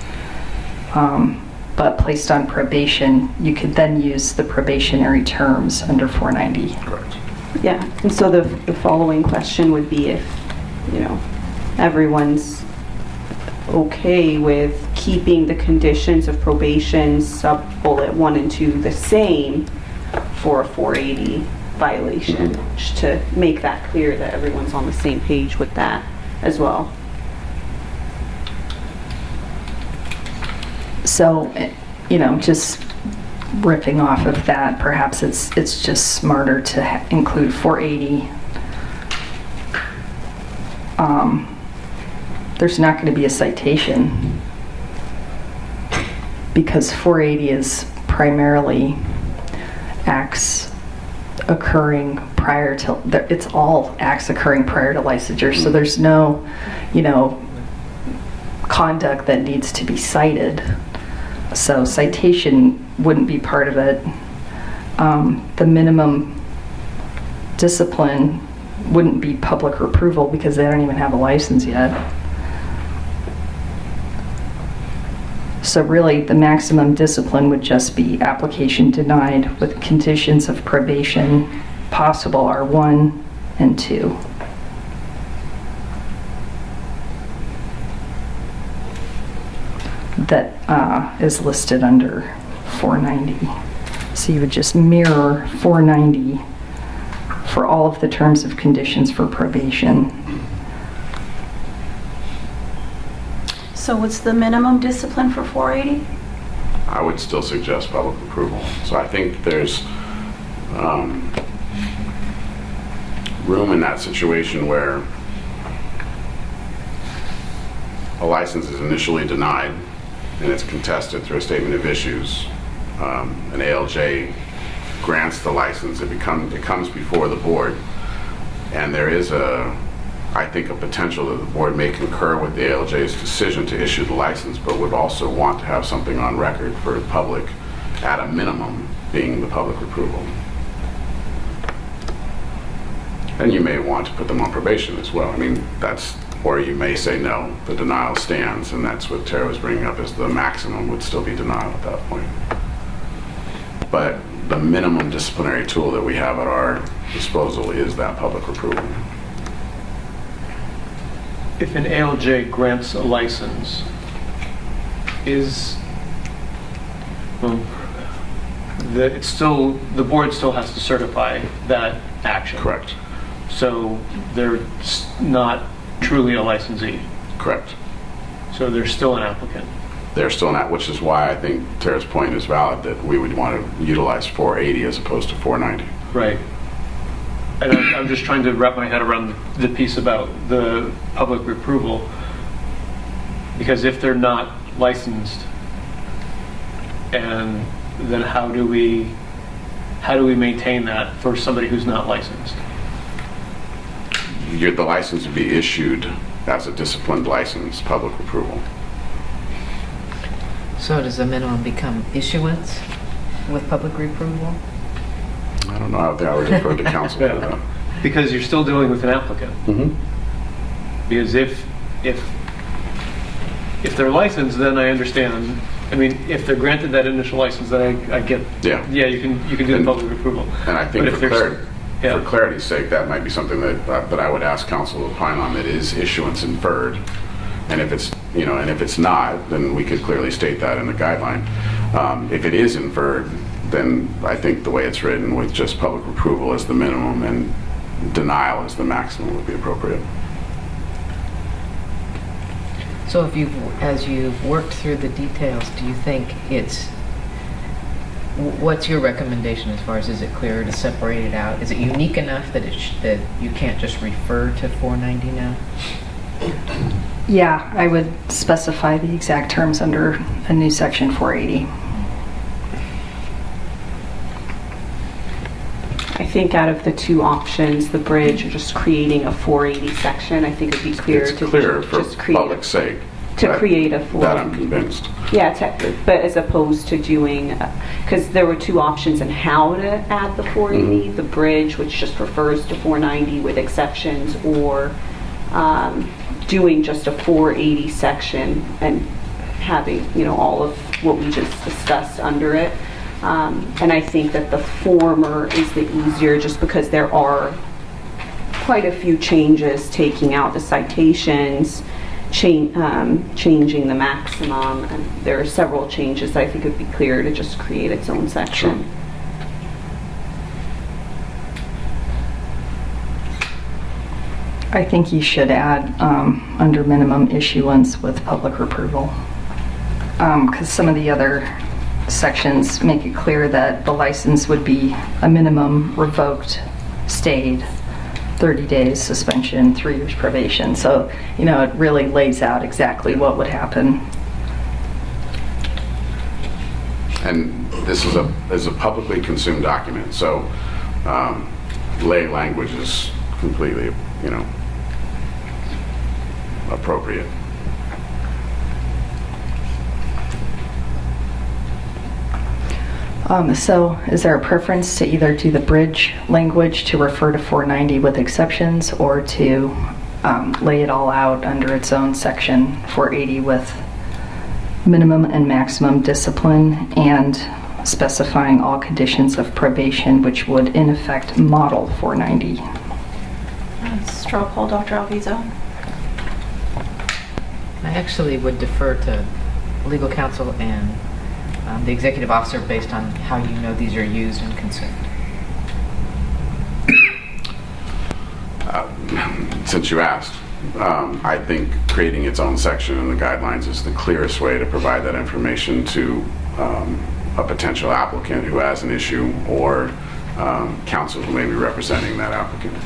but placed on probation, you could then use the probationary terms under 490. Correct. Yeah, and so the following question would be if, everyone's okay with keeping the conditions of probation sub-bullet 1 and 2 the same for a 480 violation, just to make that clear that everyone's on the same page with that as well. So, just ripping off of that, perhaps it's just smarter to include 480. There's not going to be a citation because 480 is primarily acts occurring prior to, it's all acts occurring prior to licensure, so there's no, conduct that needs to be cited. So citation wouldn't be part of it. The minimum discipline wouldn't be public approval because they don't even have a license yet. So really, the maximum discipline would just be application denied with conditions of probation possible are 1 and 2. That is listed under 490. So you would just mirror 490 for all of the terms of conditions for probation. So what's the minimum discipline for 480? I would still suggest public approval. So I think there's room in that situation where a license is initially denied and it's contested through a statement of issues, an ALJ grants the license, it comes before the board, and there is I think a potential that the board may concur with the ALJ's decision to issue the license, but would also want to have something on record for the public, at a minimum, being the public approval. And you may want to put them on probation as well. I mean, or you may say no, the denial stands, and that's what Tara was bringing up, is the maximum would still be denial at that point. But the minimum disciplinary tool that we have at our disposal is that public approval. If an ALJ grants a license, the board still has to certify that action. Correct. So they're not truly a licensee. Correct. So they're still an applicant. They're still not, which is why I think Tara's point is valid, that we would want to utilize 480 as opposed to 490. Right. And I'm just trying to wrap my head around the piece about the public approval, because if they're not licensed, and then how do we maintain that for somebody who's not licensed? The license would be issued as a disciplined license, public approval. So does the minimum become issuance with public approval? I don't know how they already referred to council for that. Because you're still dealing with an applicant. Mm-hmm. Because if they're licensed, then I understand. I mean, if they're granted that initial license, then I get. Yeah. Yeah, you can do the public approval. And I think But if for clarity's sake, that might be something that I would ask council to opine on. That is issuance inferred, and if it's not, then we could clearly state that in the guideline. If it is inferred, then I think the way it's written, with just public approval as the minimum and denial as the maximum, would be appropriate. So as you've worked through the details, do you think what's your recommendation as far as, is it clearer to separate it out? Is it unique enough that that you can't just refer to 490 now? Yeah, I would specify the exact terms under a new section 480. I think out of the two options, the bridge or just creating a 480 section, I think it'd be clearer It's to clear for just create public's sake. to create a 480. That I'm convinced. Yeah, but as opposed to doing, because there were two options in how to add the 480, the bridge, which just refers to 490 with exceptions, or doing just a 480 section and having, all of what we just discussed under it. And I think that the former is the easier, just because there are quite a few changes, taking out the citations, changing the maximum, and there are several changes. I think it would be clearer to just create its own section. Sure. I think you should add under minimum issuance with public approval, because some of the other sections make it clear that the license would be a minimum revoked, stayed, 30 days suspension, 3 years probation. So, it really lays out exactly what would happen. And this is a publicly consumed document, so lay language is completely, appropriate. So is there a preference to either do the bridge language to refer to 490 with exceptions, or to lay it all out under its own section 480 with minimum and maximum discipline, and specifying all conditions of probation, which would in effect model 490? Straw poll, Dr. Alviso. I actually would defer to legal counsel and the executive officer based on how these are used and consumed. Since you asked, I think creating its own section in the guidelines is the clearest way to provide that information to a potential applicant who has an issue, or counsel who may be representing that applicant.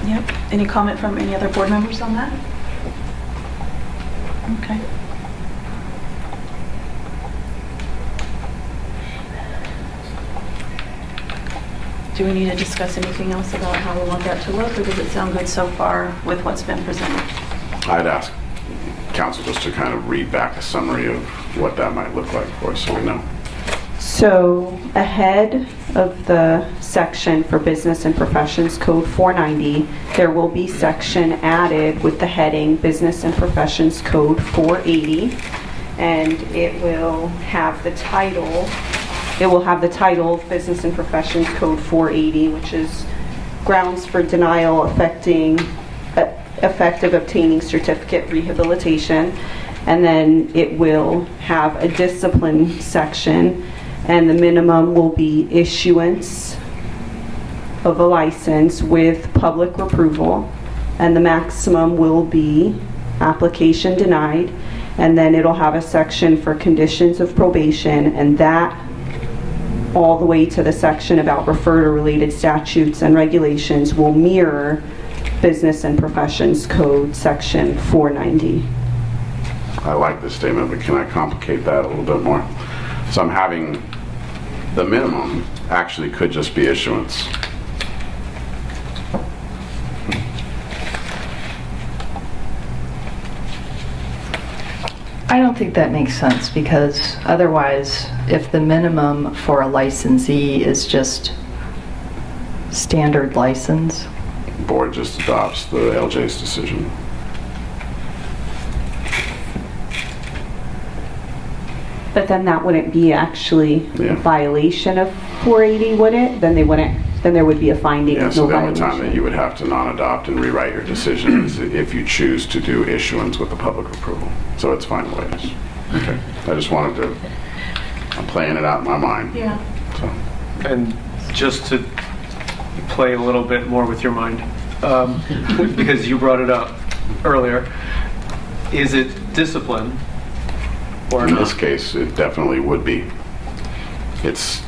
Yep. Any comment from any other board members on that? Okay. Do we need to discuss anything else about how we want that to look, or does it sound good so far with what's been presented? I'd ask council just to kind of read back a summary of what that might look like for us so we know. So ahead of the section for Business and Professions Code 490, there will be section added with the heading Business and Professions Code 480, and it will have the title Business and Professions Code 480, which is grounds for denial effective obtaining certificate rehabilitation. And then it will have a discipline section, and the minimum will be issuance of a license with public approval, and the maximum will be application denied. And then it'll have a section for conditions of probation, and that all the way to the section about refer to related statutes and regulations will mirror Business and Professions Code section 490. I like this statement, but can I complicate that a little bit more? So I'm having the minimum actually could just be issuance. I don't think that makes sense, because otherwise, if the minimum for a licensee is just standard license, Board just adopts the LJ's decision. But then that wouldn't be actually Yeah. a violation of 480, would it? Then there would be a finding Yeah, of so no the only time that violation. you would have to non-adopt and rewrite your decision is if you choose to do issuance with the public approval. So it's fine the way it is. Okay. I just wanted to, I'm playing it out in my mind. Yeah. So. And just to play a little bit more with your mind, because you brought it up earlier, is it discipline or In not? this case, it definitely would be. It's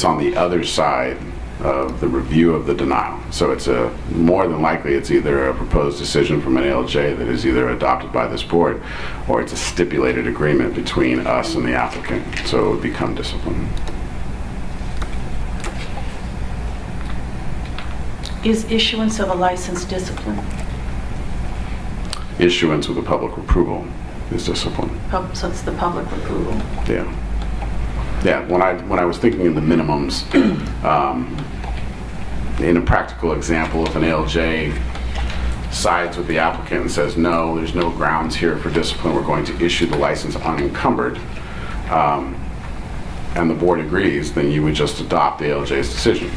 on the other side of the review of the denial. So it's more than likely it's either a proposed decision from an ALJ that is either adopted by this board, or it's a stipulated agreement between us and the applicant. So it would become discipline. Is issuance of a license discipline? Issuance with a public approval is discipline. So it's the public approval. Yeah. Yeah, when I was thinking of the minimums, in a practical example, if an ALJ sides with the applicant and says, no, there's no grounds here for discipline, we're going to issue the license unencumbered, and the board agrees, then you would just adopt the ALJ's decision.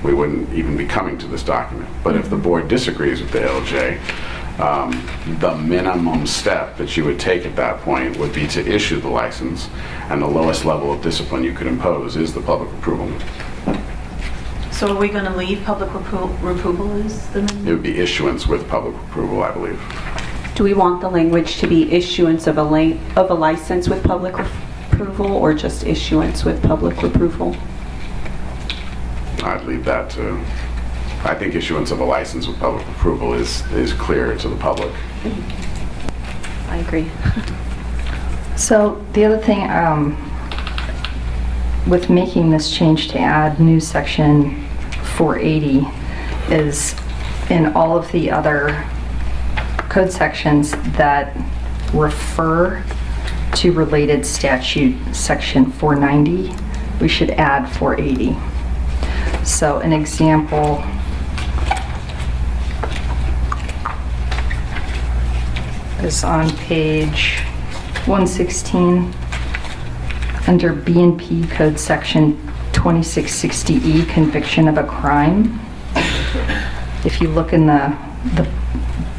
We wouldn't even be coming to this document. But if the board disagrees with the ALJ, the minimum step that you would take at that point would be to issue the license, and the lowest level of discipline you could impose is the public approval. So are we going to leave public approval as the It minimum? would be issuance with public approval, I believe. Do we want the language to be issuance of a license with public approval, or just issuance with public approval? I'd leave that to, I think issuance of a license with public approval is clear to the public. I agree. So the other thing, with making this change to add new section 480 is in all of the other code sections that refer to related statute section 490, we should add 480. So an example is on page 116 under B&P Code Section 2660E, conviction of a crime. If you look in the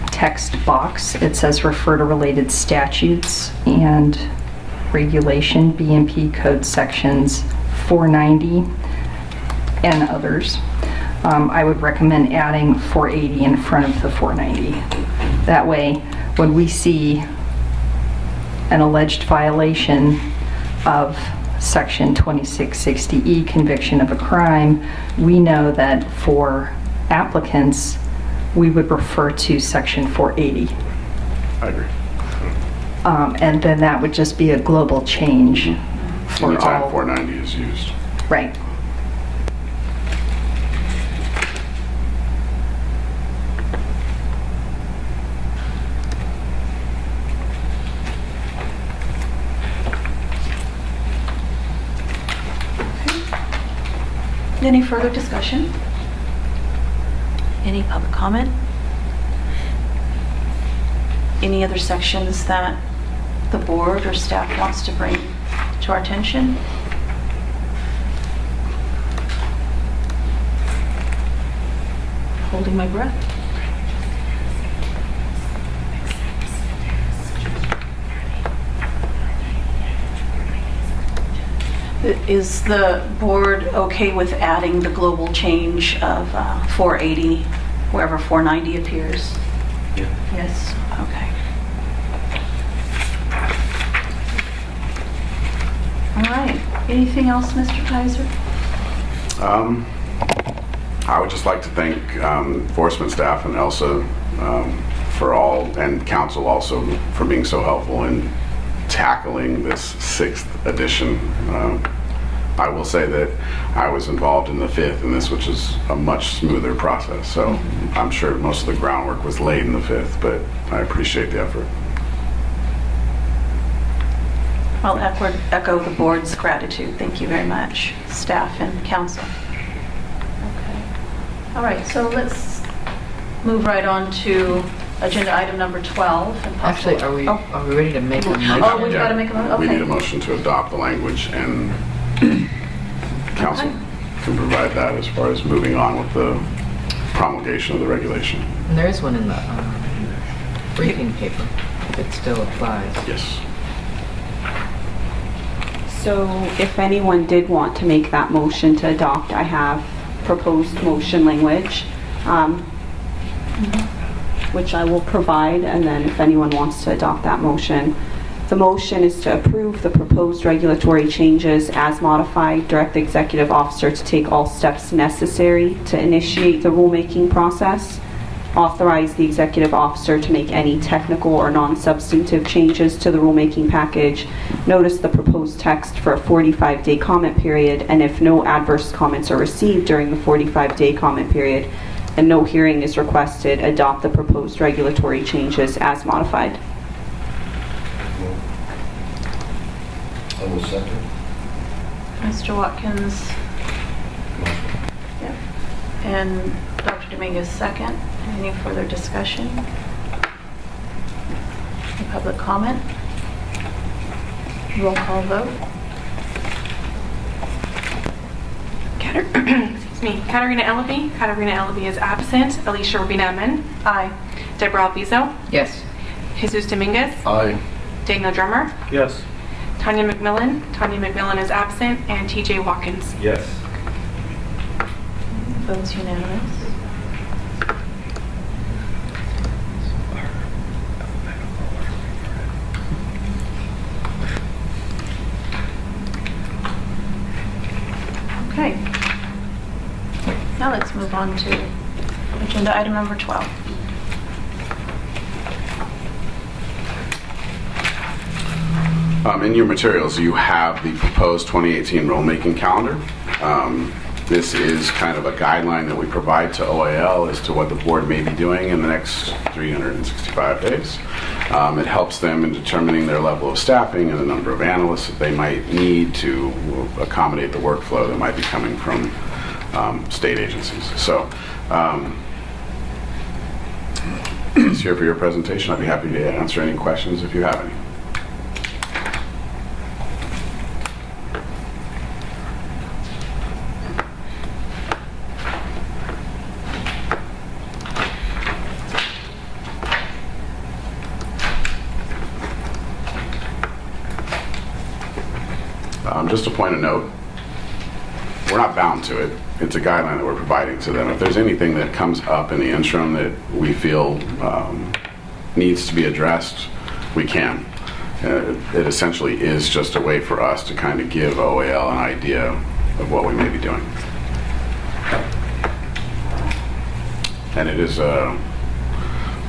text box, it says refer to related statutes and regulation, B&P Code Sections 490 and others. I would recommend adding 480 in front of the 490. That way, when we see an alleged violation of Section 2660E, conviction of a crime, we know that for applicants, we would refer to Section 480. I agree. And then that would just be a global change for Anytime all. 490 is used. Right. Any further discussion? Any public comment? Any other sections that the board or staff wants to bring to our attention? Holding my breath. Is the board okay with adding the global change of 480 wherever 490 appears? Yeah. Yes, okay. All right, anything else, Mr. Kaiser? I would just like to thank enforcement staff and Elsa for all, and council also for being so helpful in tackling this 6th edition. I will say that I was involved in the 5th in this, which is a much smoother process. So I'm sure most of the groundwork was laid in the 5th, but I appreciate the effort. I'll echo the board's gratitude. Thank you very much, staff and council. Okay. All right, so let's move right on to agenda item number 12. and possible- Actually, are we ready to make a motion? Oh, we've got to make a motion? We Okay. need a motion to adopt the language, and council can provide that as far as moving on with the promulgation of the regulation. And there is one in the briefing paper that still applies. Yes. So if anyone did want to make that motion to adopt, I have proposed motion language, which I will provide, and then if anyone wants to adopt that motion. The motion is to approve the proposed regulatory changes as modified, direct the executive officer to take all steps necessary to initiate the rulemaking process, authorize the executive officer to make any technical or non-substantive changes to the rulemaking package, notice the proposed text for a 45-day comment period, and if no adverse comments are received during the 45-day comment period and no hearing is requested, adopt the proposed regulatory changes as modified. I will second. Mr. Watkins. Yep. And Dr. Dominguez second. Any further discussion? Any public comment? Roll call vote. Excuse me. Katarina Ellaby. Katarina Ellaby is absent. Alicia Rubina Amen. Aye. Deborah Alviso. Yes. Jesus Dominguez. Aye. Daniel Drummer. Yes. Tanya McMillan. Tanya McMillan is absent. And TJ Watkins. Yes. Votes unanimous. Okay. Now let's move on to agenda item number 12. In your materials, you have the proposed 2018 rulemaking calendar. This is kind of a guideline that we provide to OAL as to what the board may be doing in the next 365 days. It helps them in determining their level of staffing and the number of analysts that they might need to accommodate the workflow that might be coming from state agencies. So, it's here for your presentation. I'd be happy to answer any questions if you have any. Just a point of note, we're not bound to it. It's a guideline that we're providing to them. If there's anything that comes up in the interim that we feel needs to be addressed, we can. It essentially is just a way for us to kind of give OAL an idea of what we may be doing. And it is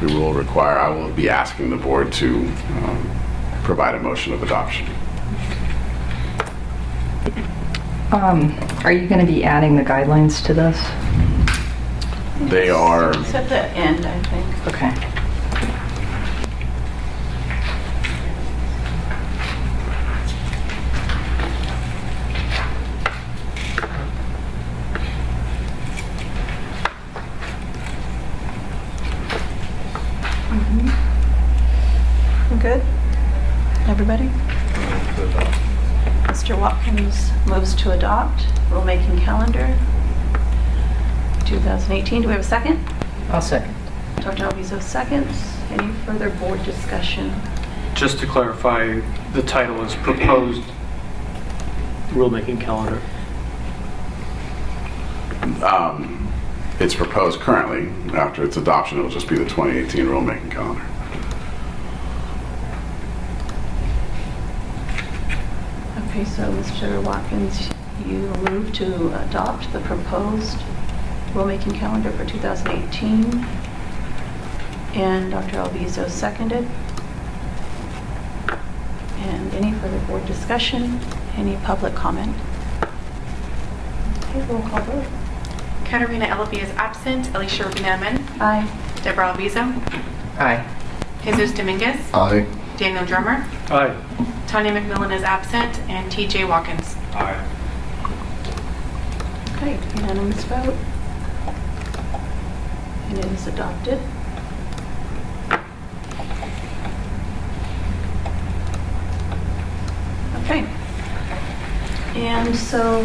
we will require, I will be asking the board to provide a motion of adoption. Are you going to be adding the guidelines to this? They are, It's at the end, I think. Okay. Good? Everybody? Mr. Watkins moves to adopt rulemaking calendar 2018. Do we have a second? I'll second. Dr. Alviso seconds. Any further board discussion? Just to clarify, the title is Proposed Rulemaking Calendar. it's proposed currently. After its adoption, it will just be the 2018 rulemaking calendar. Okay, so Mr. Watkins, you move to adopt the proposed rulemaking calendar for 2018, and Dr. Alviso seconded. And any further board discussion? Any public comment? Okay, roll call vote. Katarina Ellaby is absent. Alicia Rubina Amen. Aye. Deborah Alviso. Aye. Jesus Dominguez. Aye. Daniel Drummer. Aye. Tanya McMillan is absent. And TJ Watkins. Aye. Okay, unanimous vote. And it is adopted. Okay. And so,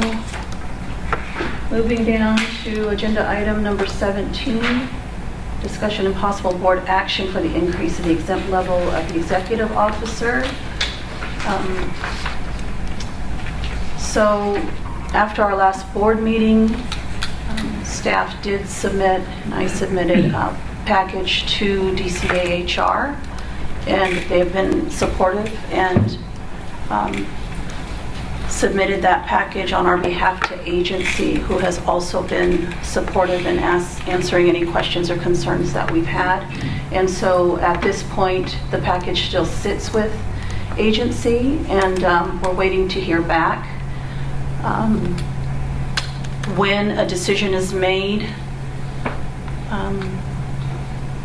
moving down to agenda item number 17, discussion and possible board action for the increase in the exempt level of the executive officer. So, after our last board meeting, staff did submit, and I submitted a package to DCAHR, and they have been supportive and submitted that package on our behalf to agency, who has also been supportive in answering any questions or concerns that we've had. And so at this point, the package still sits with agency, and we're waiting to hear back. When a decision is made,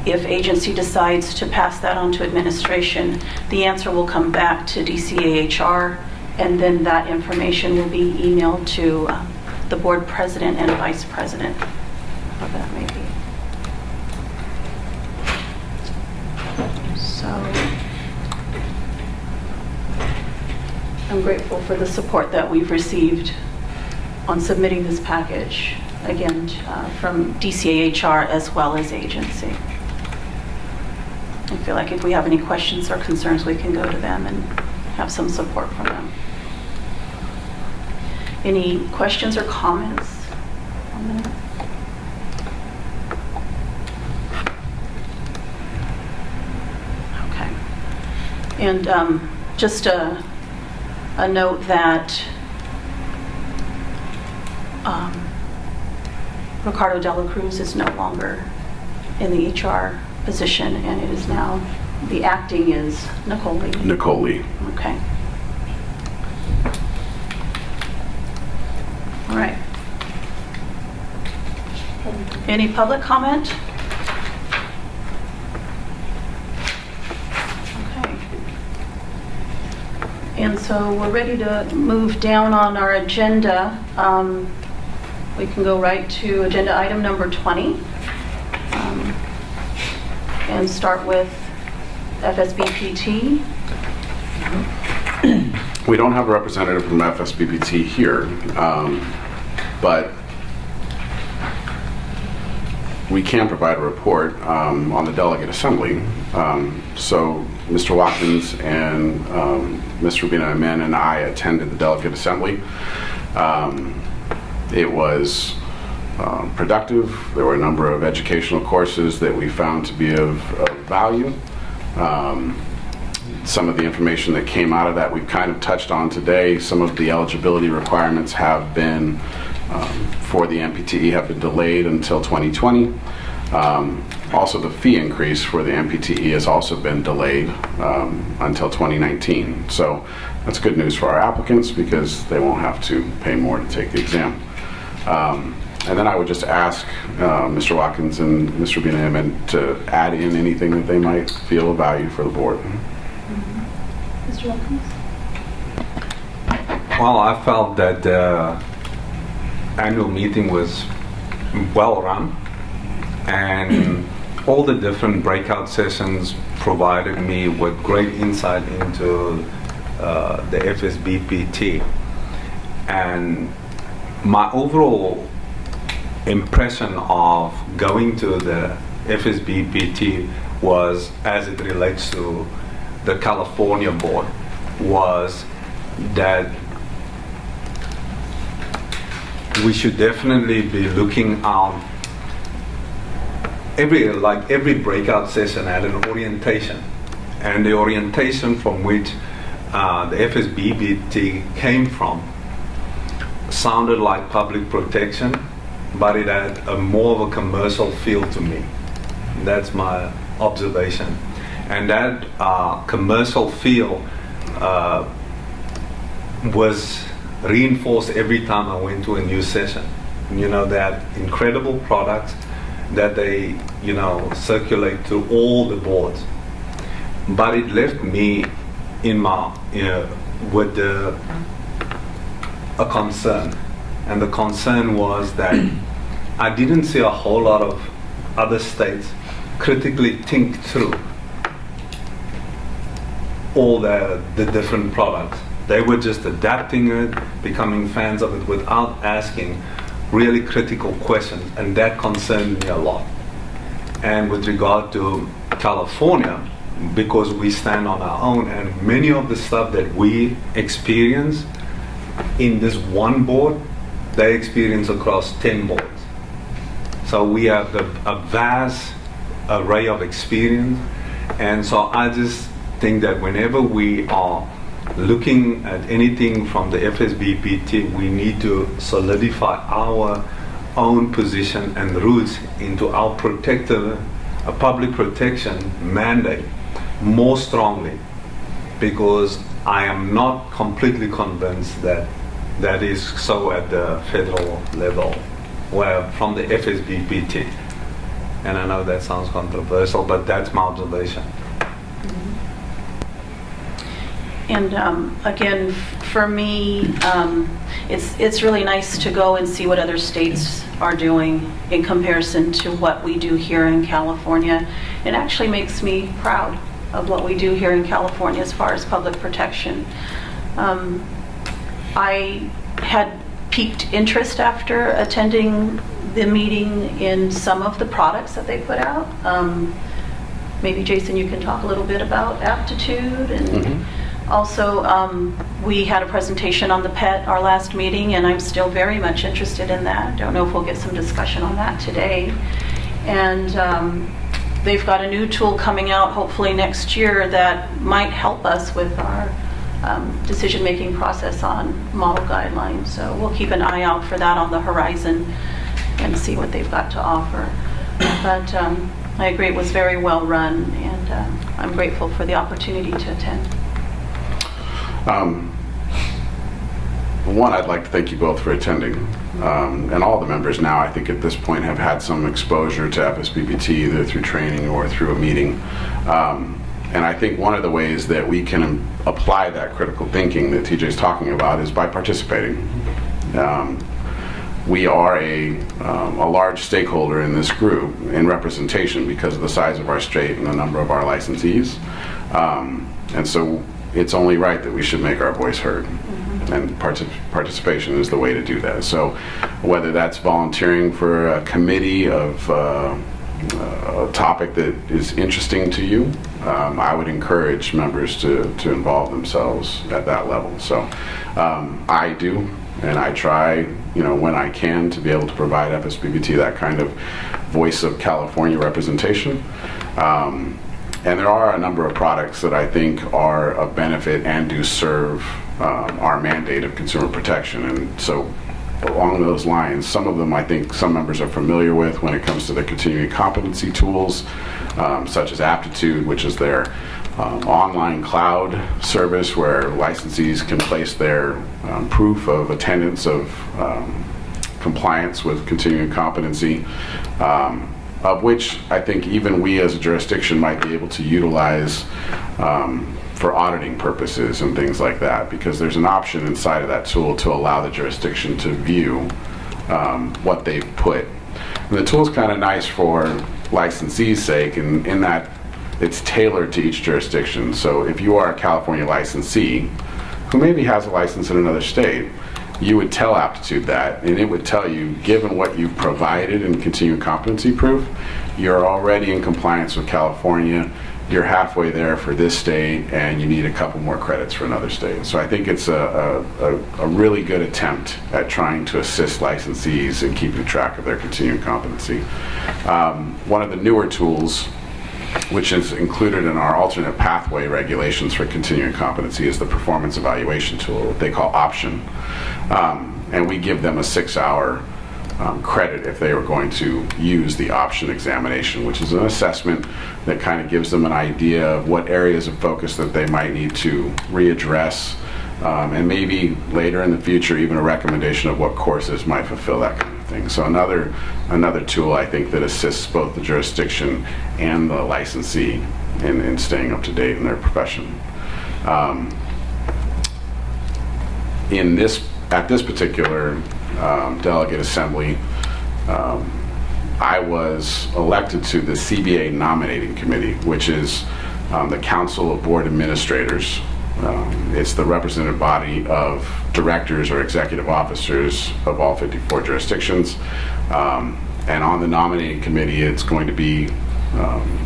if agency decides to pass that on to administration, the answer will come back to DCAHR, and then that information will be emailed to the board president and vice president, whatever that may be. So I'm grateful for the support that we've received on submitting this package, again, from DCAHR as well as agency. I feel like if we have any questions or concerns, we can go to them and have some support from them. Any questions or comments on that? Okay. And just a note that Ricardo Dela Cruz is no longer in the HR position, and it is now, the acting is Nicole Lee. Nicole Lee. Okay. All right. Any public comment? Okay. And so we're ready to move down on our agenda. We can go right to agenda item number 20 and start with FSBPT. We don't have a representative from FSBPT here, but we can provide a report on the delegate assembly. So Mr. Watkins and Ms. Rubina Amen and I attended the delegate assembly. It was productive. There were a number of educational courses that we found to be of value. Some of the information that came out of that we've kind of touched on today. Some of the eligibility requirements have been, for the MPTE, have been delayed until 2020. Also, the fee increase for the MPTE has also been delayed until 2019. So that's good news for our applicants because they won't have to pay more to take the exam. And then I would just ask Mr. Watkins and Mr. Rubina to add in anything that they might feel of value for the board. Mr. Watkins? Well, I felt that the annual meeting was well run, and all the different breakout sessions provided me with great insight into the FSBPT. And my overall impression of going to the FSBPT was, as it relates to the California board, was that we should definitely be looking out every breakout session at an orientation, and the orientation from which the FSBPT came from sounded like public protection, but it had a more of a commercial feel to me. That's my observation. And that commercial feel was reinforced every time I went to a new session. You know, they had incredible products that they, you know, circulate to all the boards. But it left me in my, with a concern. And the concern was that I didn't see a whole lot of other states critically think through all the different products. They were just adapting it, becoming fans of it without asking really critical questions, and that concerned me a lot. And with regard to California, because we stand on our own, and many of the stuff that we experience in this one board, they experience across 10 boards. So we have a vast array of experience, and so I just think that whenever we are looking at anything from the FSBPT, we need to solidify our own position and roots into our public protection mandate more strongly, because I am not completely convinced that that is so at the federal level, where from the FSBPT. And I know that sounds controversial, but that's my observation. And again, for me, it's really nice to go and see what other states are doing in comparison to what we do here in California. It actually makes me proud of what we do here in California as far as public protection. I had piqued interest after attending the meeting in some of the products that they put out. Maybe Jason, you can talk a little bit about aptitude and also, we had a presentation on the PET, our last meeting, and I'm still very much interested in that. Don't know if we'll get some discussion on that today. And they've got a new tool coming out hopefully next year that might help us with our decision-making process on model guidelines. So we'll keep an eye out for that on the horizon and see what they've got to offer. But I agree, it was very well run, and I'm grateful for the opportunity to attend. One, I'd like to thank you both for attending, and all the members now, I think at this point, have had some exposure to FSBPT either through training or through a meeting. And I think one of the ways that we can apply that critical thinking that TJ's talking about is by participating. We are a large stakeholder in this group in representation because of the size of our state and the number of our licensees. And so it's only right that we should make our voice heard. And participation is the way to do that. So whether that's volunteering for a committee of a topic that is interesting to you, I would encourage members to involve themselves at that level. So I do, and I try, when I can, to be able to provide FSBPT that kind of voice of California representation. And there are a number of products that I think are of benefit and do serve our mandate of consumer protection. And so along those lines. Some of them I think some members are familiar with when it comes to the continuing competency tools, such as Aptitude, which is their online cloud service where licensees can place their proof of attendance of compliance with continuing competency, of which I think even we as a jurisdiction might be able to utilize for auditing purposes and things like that, because there's an option inside of that tool to allow the jurisdiction to view what they've put. And the tool's kind of nice for licensees' sake, and in that it's tailored to each jurisdiction. So if you are a California licensee who maybe has a license in another state, you would tell Aptitude that, and it would tell you, given what you've provided in continuing competency proof, you're already in compliance with California, you're halfway there for this state, and you need a couple more credits for another state. So I think it's a really good attempt at trying to assist licensees in keeping track of their continuing competency. One of the newer tools, which is included in our alternate pathway regulations for continuing competency, is the performance evaluation tool they call Option. And we give them a 6-hour credit if they were going to use the Option examination, which is an assessment that kind of gives them an idea of what areas of focus that they might need to readdress, and maybe later in the future even a recommendation of what courses might fulfill that kind of thing. So another tool I think that assists both the jurisdiction and the licensee in staying up to date in their profession. At this particular delegate assembly, I was elected to the CBA nominating committee, which is the Council of Board Administrators. It's the representative body of directors or executive officers of all 54 jurisdictions. And on the nominating committee, it's going to be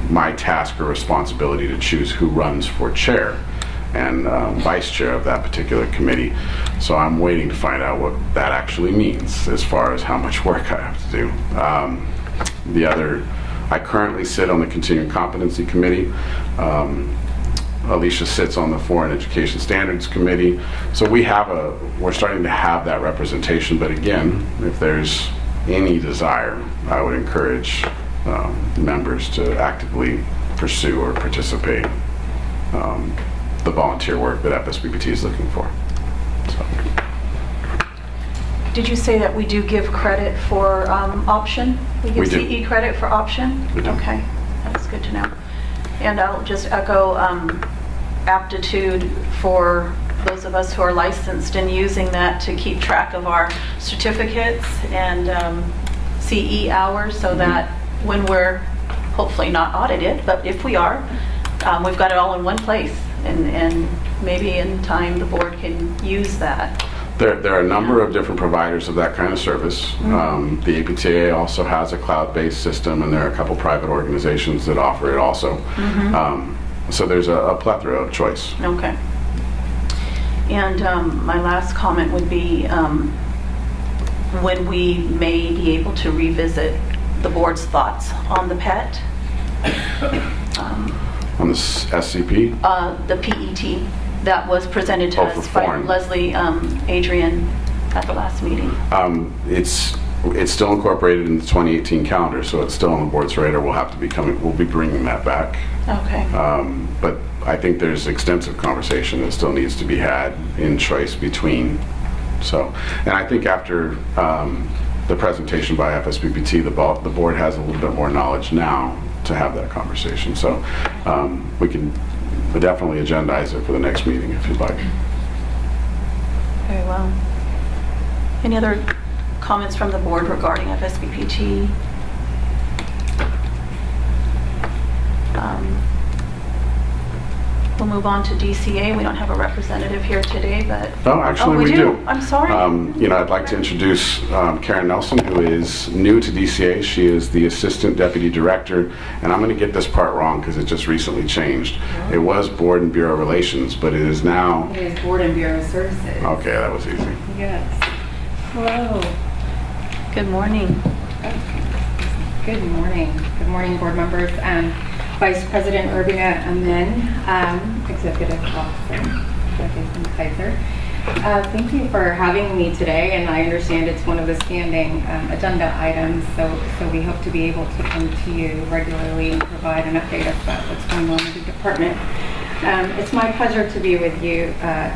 my task or responsibility to choose who runs for chair and vice chair of that particular committee. So I'm waiting to find out what that actually means as far as how much work I have to do. I currently sit on the Continuing Competency Committee. Alicia sits on the Foreign Education Standards Committee. So we're starting to have that representation, but again, if there's any desire, I would encourage members to actively pursue or participate the volunteer work that FSBPT is looking for. So. Did you say that we do give credit for Option? We give CE credit for Option? We do. Okay, that's good to know. And I'll just echo Aptitude for those of us who are licensed in using that to keep track of our certificates and CE hours, so that when we're hopefully not audited, but if we are, we've got it all in one place, and maybe in time the board can use that. There are a number of different providers of that kind of service. Mm-hmm. The APTA also has a cloud-based system, and there are a couple private organizations that offer it also. Mm-hmm. So there's a plethora of choice. Okay. And my last comment would be when we may be able to revisit the board's thoughts on the PET. On the SCP? The PET that was presented to us by Leslie Adrian at the last meeting. It's still incorporated in the 2018 calendar, so it's still on the board's radar. We'll be bringing that back. Okay. But I think there's extensive conversation that still needs to be had in choice between. So, and I think after the presentation by FSBPT, the board has a little bit more knowledge now to have that conversation. So we can definitely agendize it for the next meeting if you'd like. Very well. Any other comments from the board regarding FSBPT? We'll move on to DCA. We don't have a representative here today, but... Oh, actually we do. I'm sorry. I'd like to introduce Karen Nelson, who is new to DCA. She is the Assistant Deputy Director, and I'm going to get this part wrong because it just recently changed. It was Board and Bureau Relations, but it is now... It is Board and Bureau Services. Okay, that was easy. Yes. Hello. Good morning. Good morning. Good morning, board members. Vice President Urbina Amin, Executive Officer, Jason Kaiser. Thank you for having me today, and I understand it's one of the standing agenda items, so we hope to be able to come to you regularly and provide an update about what's going on in the department. It's my pleasure to be with you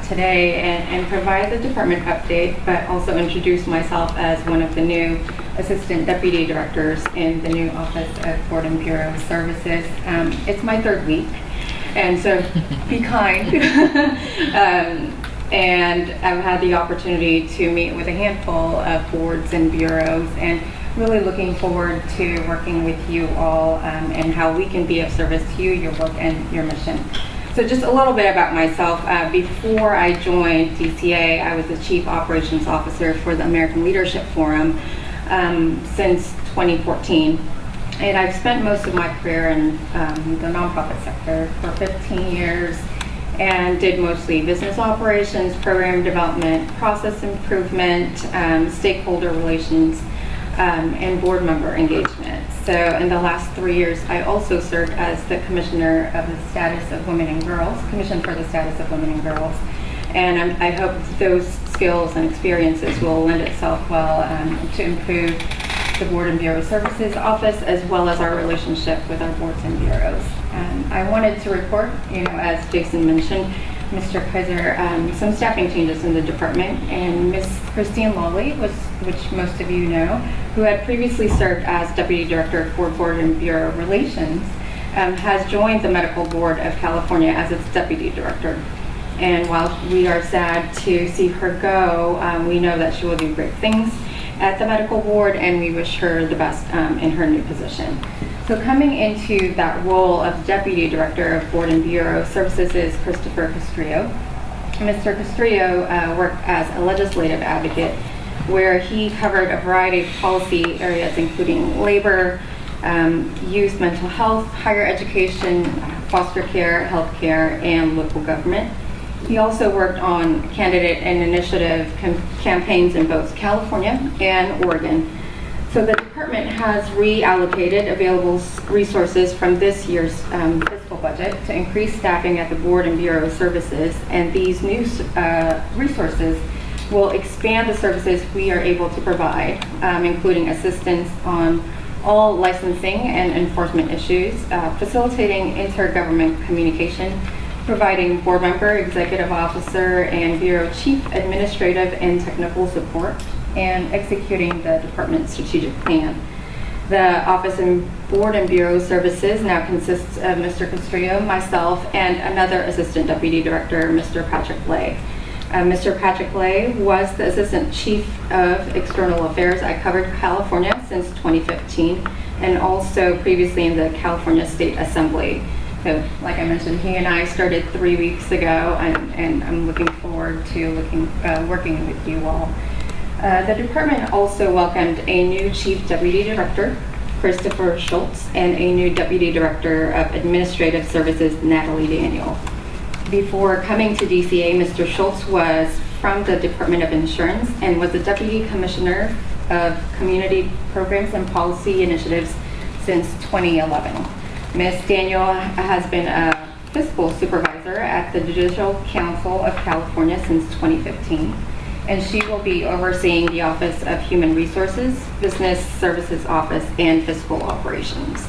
today and provide the department update, but also introduce myself as one of the new assistant deputy directors in the new Office of Board and Bureau Services. It's my third week, and so be kind. And I've had the opportunity to meet with a handful of boards and bureaus, and really looking forward to working with you all and how we can be of service to you, your work, and your mission. So just a little bit about myself. Before I joined DCA, I was the Chief Operations Officer for the American Leadership Forum since 2014. And I've spent most of my career in the nonprofit sector for 15 years and did mostly business operations, program development, process improvement, stakeholder relations, and board member engagement. So in the last 3 years, I also served as the Commissioner of the Status of Women and Girls, Commission for the Status of Women and Girls. And I hope those skills and experiences will lend itself well to improve the Board and Bureau Services Office, as well as our relationship with our boards and bureaus. I wanted to report, as Jason mentioned, Mr. Kaiser, some staffing changes in the department, and Ms. Christine Lawley, which most of you know, who had previously served as Deputy Director for Board and Bureau Relations, has joined the Medical Board of California as its Deputy Director. And while we are sad to see her go, we know that she will do great things at the Medical Board, and we wish her the best in her new position. So coming into that role of Deputy Director of Board and Bureau Services is Christopher Castrillo. Mr. Castrillo worked as a legislative advocate, where he covered a variety of policy areas, including labor, youth mental health, higher education, foster care, healthcare, and local government. He also worked on candidate and initiative campaigns in both California and Oregon. So the department has reallocated available resources from this year's fiscal budget to increase staffing at the Board and Bureau Services, and these new resources will expand the services we are able to provide, including assistance on all licensing and enforcement issues, facilitating intergovernment communication, providing board member, executive officer, and bureau chief administrative and technical support, and executing the department's strategic plan. The Office and Board and Bureau Services now consists of Mr. Castrillo, myself, and another Assistant Deputy Director, Mr. Patrick Lay. Mr. Patrick Lay was the Assistant Chief of External Affairs. I covered California since 2015, and also previously in the California State Assembly. So, like I mentioned, he and I started 3 weeks ago, and I'm looking forward to working with you all. The department also welcomed a new Chief Deputy Director, Christopher Schultz, and a new Deputy Director of Administrative Services, Natalie Daniel. Before coming to DCA, Mr. Schultz was from the Department of Insurance and was the Deputy Commissioner of Community Programs and Policy Initiatives since 2011. Ms. Daniel has been a fiscal supervisor at the Judicial Council of California since 2015, and she will be overseeing the Office of Human Resources, Business Services Office, and Fiscal Operations.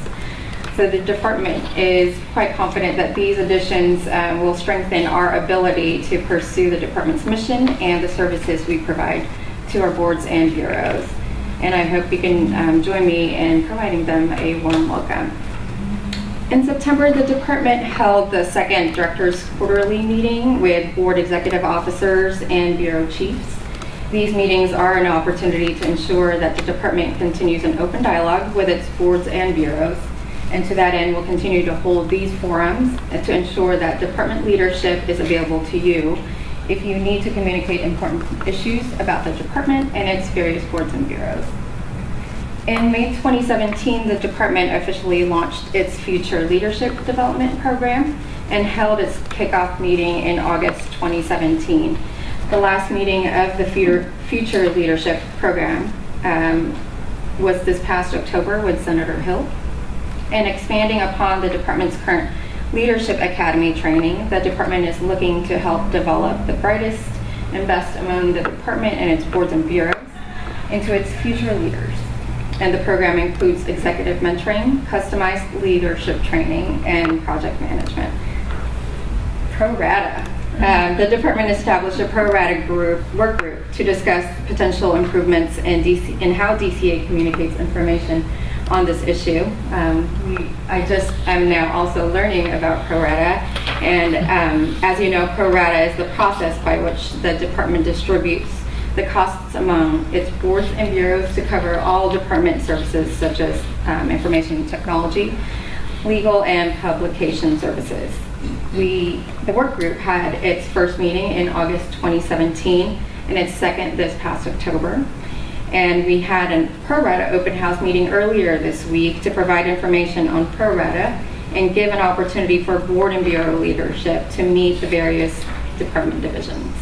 So the department is quite confident that these additions will strengthen our ability to pursue the department's mission and the services we provide to our boards and bureaus. And I hope you can join me in providing them a warm welcome. In September, the department held the second Directors Quarterly meeting with board executive officers and bureau chiefs. These meetings are an opportunity to ensure that the department continues an open dialogue with its boards and bureaus. And to that end, we'll continue to hold these forums to ensure that department leadership is available to you if you need to communicate important issues about the department and its various boards and bureaus. In May 2017, the department officially launched its Future Leadership Development Program and held its kickoff meeting in August 2017. The last meeting of the Future Leadership Program was this past October with Senator Hill. And expanding upon the department's current Leadership Academy training, the department is looking to help develop the brightest invest among the department and its boards and bureaus into its future leaders. And the program includes executive mentoring, customized leadership training, and project management. Pro Rata. The department established a Pro Rata work group to discuss potential improvements in how DCA communicates information on this issue. I'm now also learning about Pro Rata, and as you know, Pro Rata is the process by which the department distributes the costs among its boards and bureaus to cover all department services such as information technology, legal, and publication services. The work group had its first meeting in August 2017 and its second this past October. And we had a Pro Rata open house meeting earlier this week to provide information on Pro Rata and give an opportunity for board and bureau leadership to meet the various department divisions.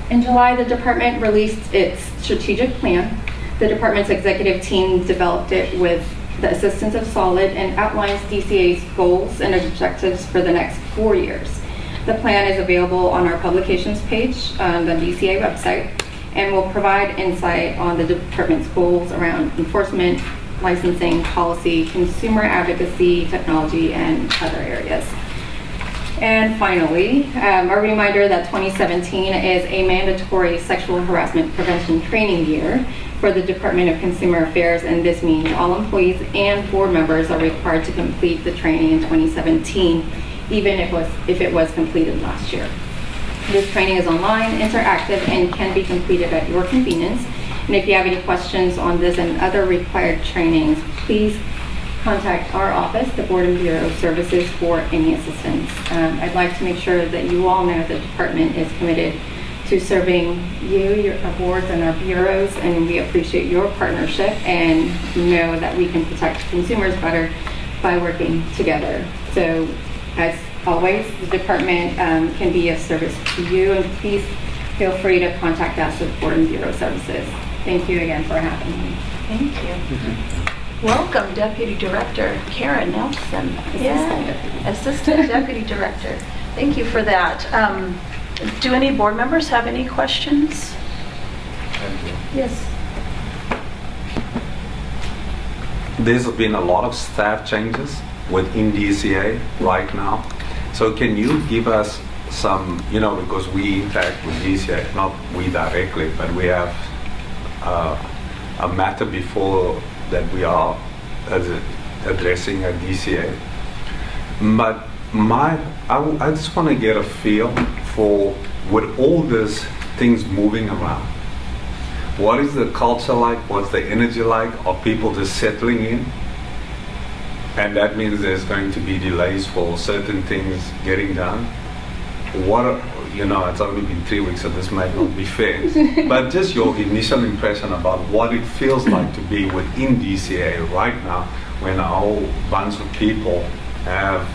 In July, the department released its strategic plan. The department's executive team developed it with the assistance of Solid and outlines DCA's goals and objectives for the next 4 years. The plan is available on our publications page on the DCA website and will provide insight on the department's goals around enforcement, licensing, policy, consumer advocacy, technology, and other areas. And finally, a reminder that 2017 is a mandatory sexual harassment prevention training year for the Department of Consumer Affairs, and this means all employees and board members are required to complete the training in 2017, even if it was completed last year. This training is online, interactive, and can be completed at your convenience. And if you have any questions on this and other required trainings, please contact our office, the Board and Bureau Services, for any assistance. I'd like to make sure that you all know the department is committed to serving you, your boards, and our bureaus, and we appreciate your partnership and know that we can protect consumers better by working together. So, as always, the department can be of service to you, and please feel free to contact us at Board and Bureau Services. Thank you again for having me. Thank you. Welcome, Deputy Director Karen Nelson. Assistant Deputy Director. Thank you for that. Do any board members have any questions? Yes. There's been a lot of staff changes within DCA right now. So can you give us some, because we interact with DCA, not we directly, but we have a matter before that we are addressing at DCA. But I just want to get a feel for, with all these things moving around, what is the culture like? What's the energy like? Are people just settling in? And that means there's going to be delays for certain things getting done. It's only been 3 weeks, so this might not be fair. But just your initial impression about what it feels like to be within DCA right now, when a whole bunch of people have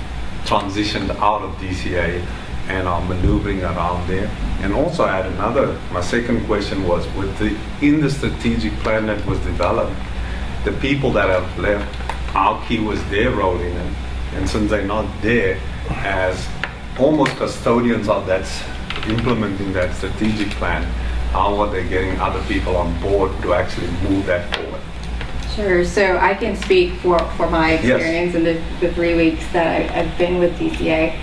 transitioned out of DCA and are maneuvering around there. And also I had my second question was, in the strategic plan that was developed, the people that have left, how key was their role in it? And since they're not there as almost custodians of that, implementing that strategic plan, how are they getting other people on board to actually move that forward? Sure. So I can speak for my experience in the 3 weeks that I've been with DCA.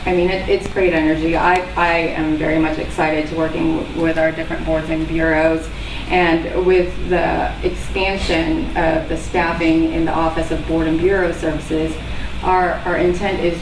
It's great energy. I am very much excited to working with our different boards and bureaus, and with the expansion of the staffing in the Office of Board and Bureau Services, our intent is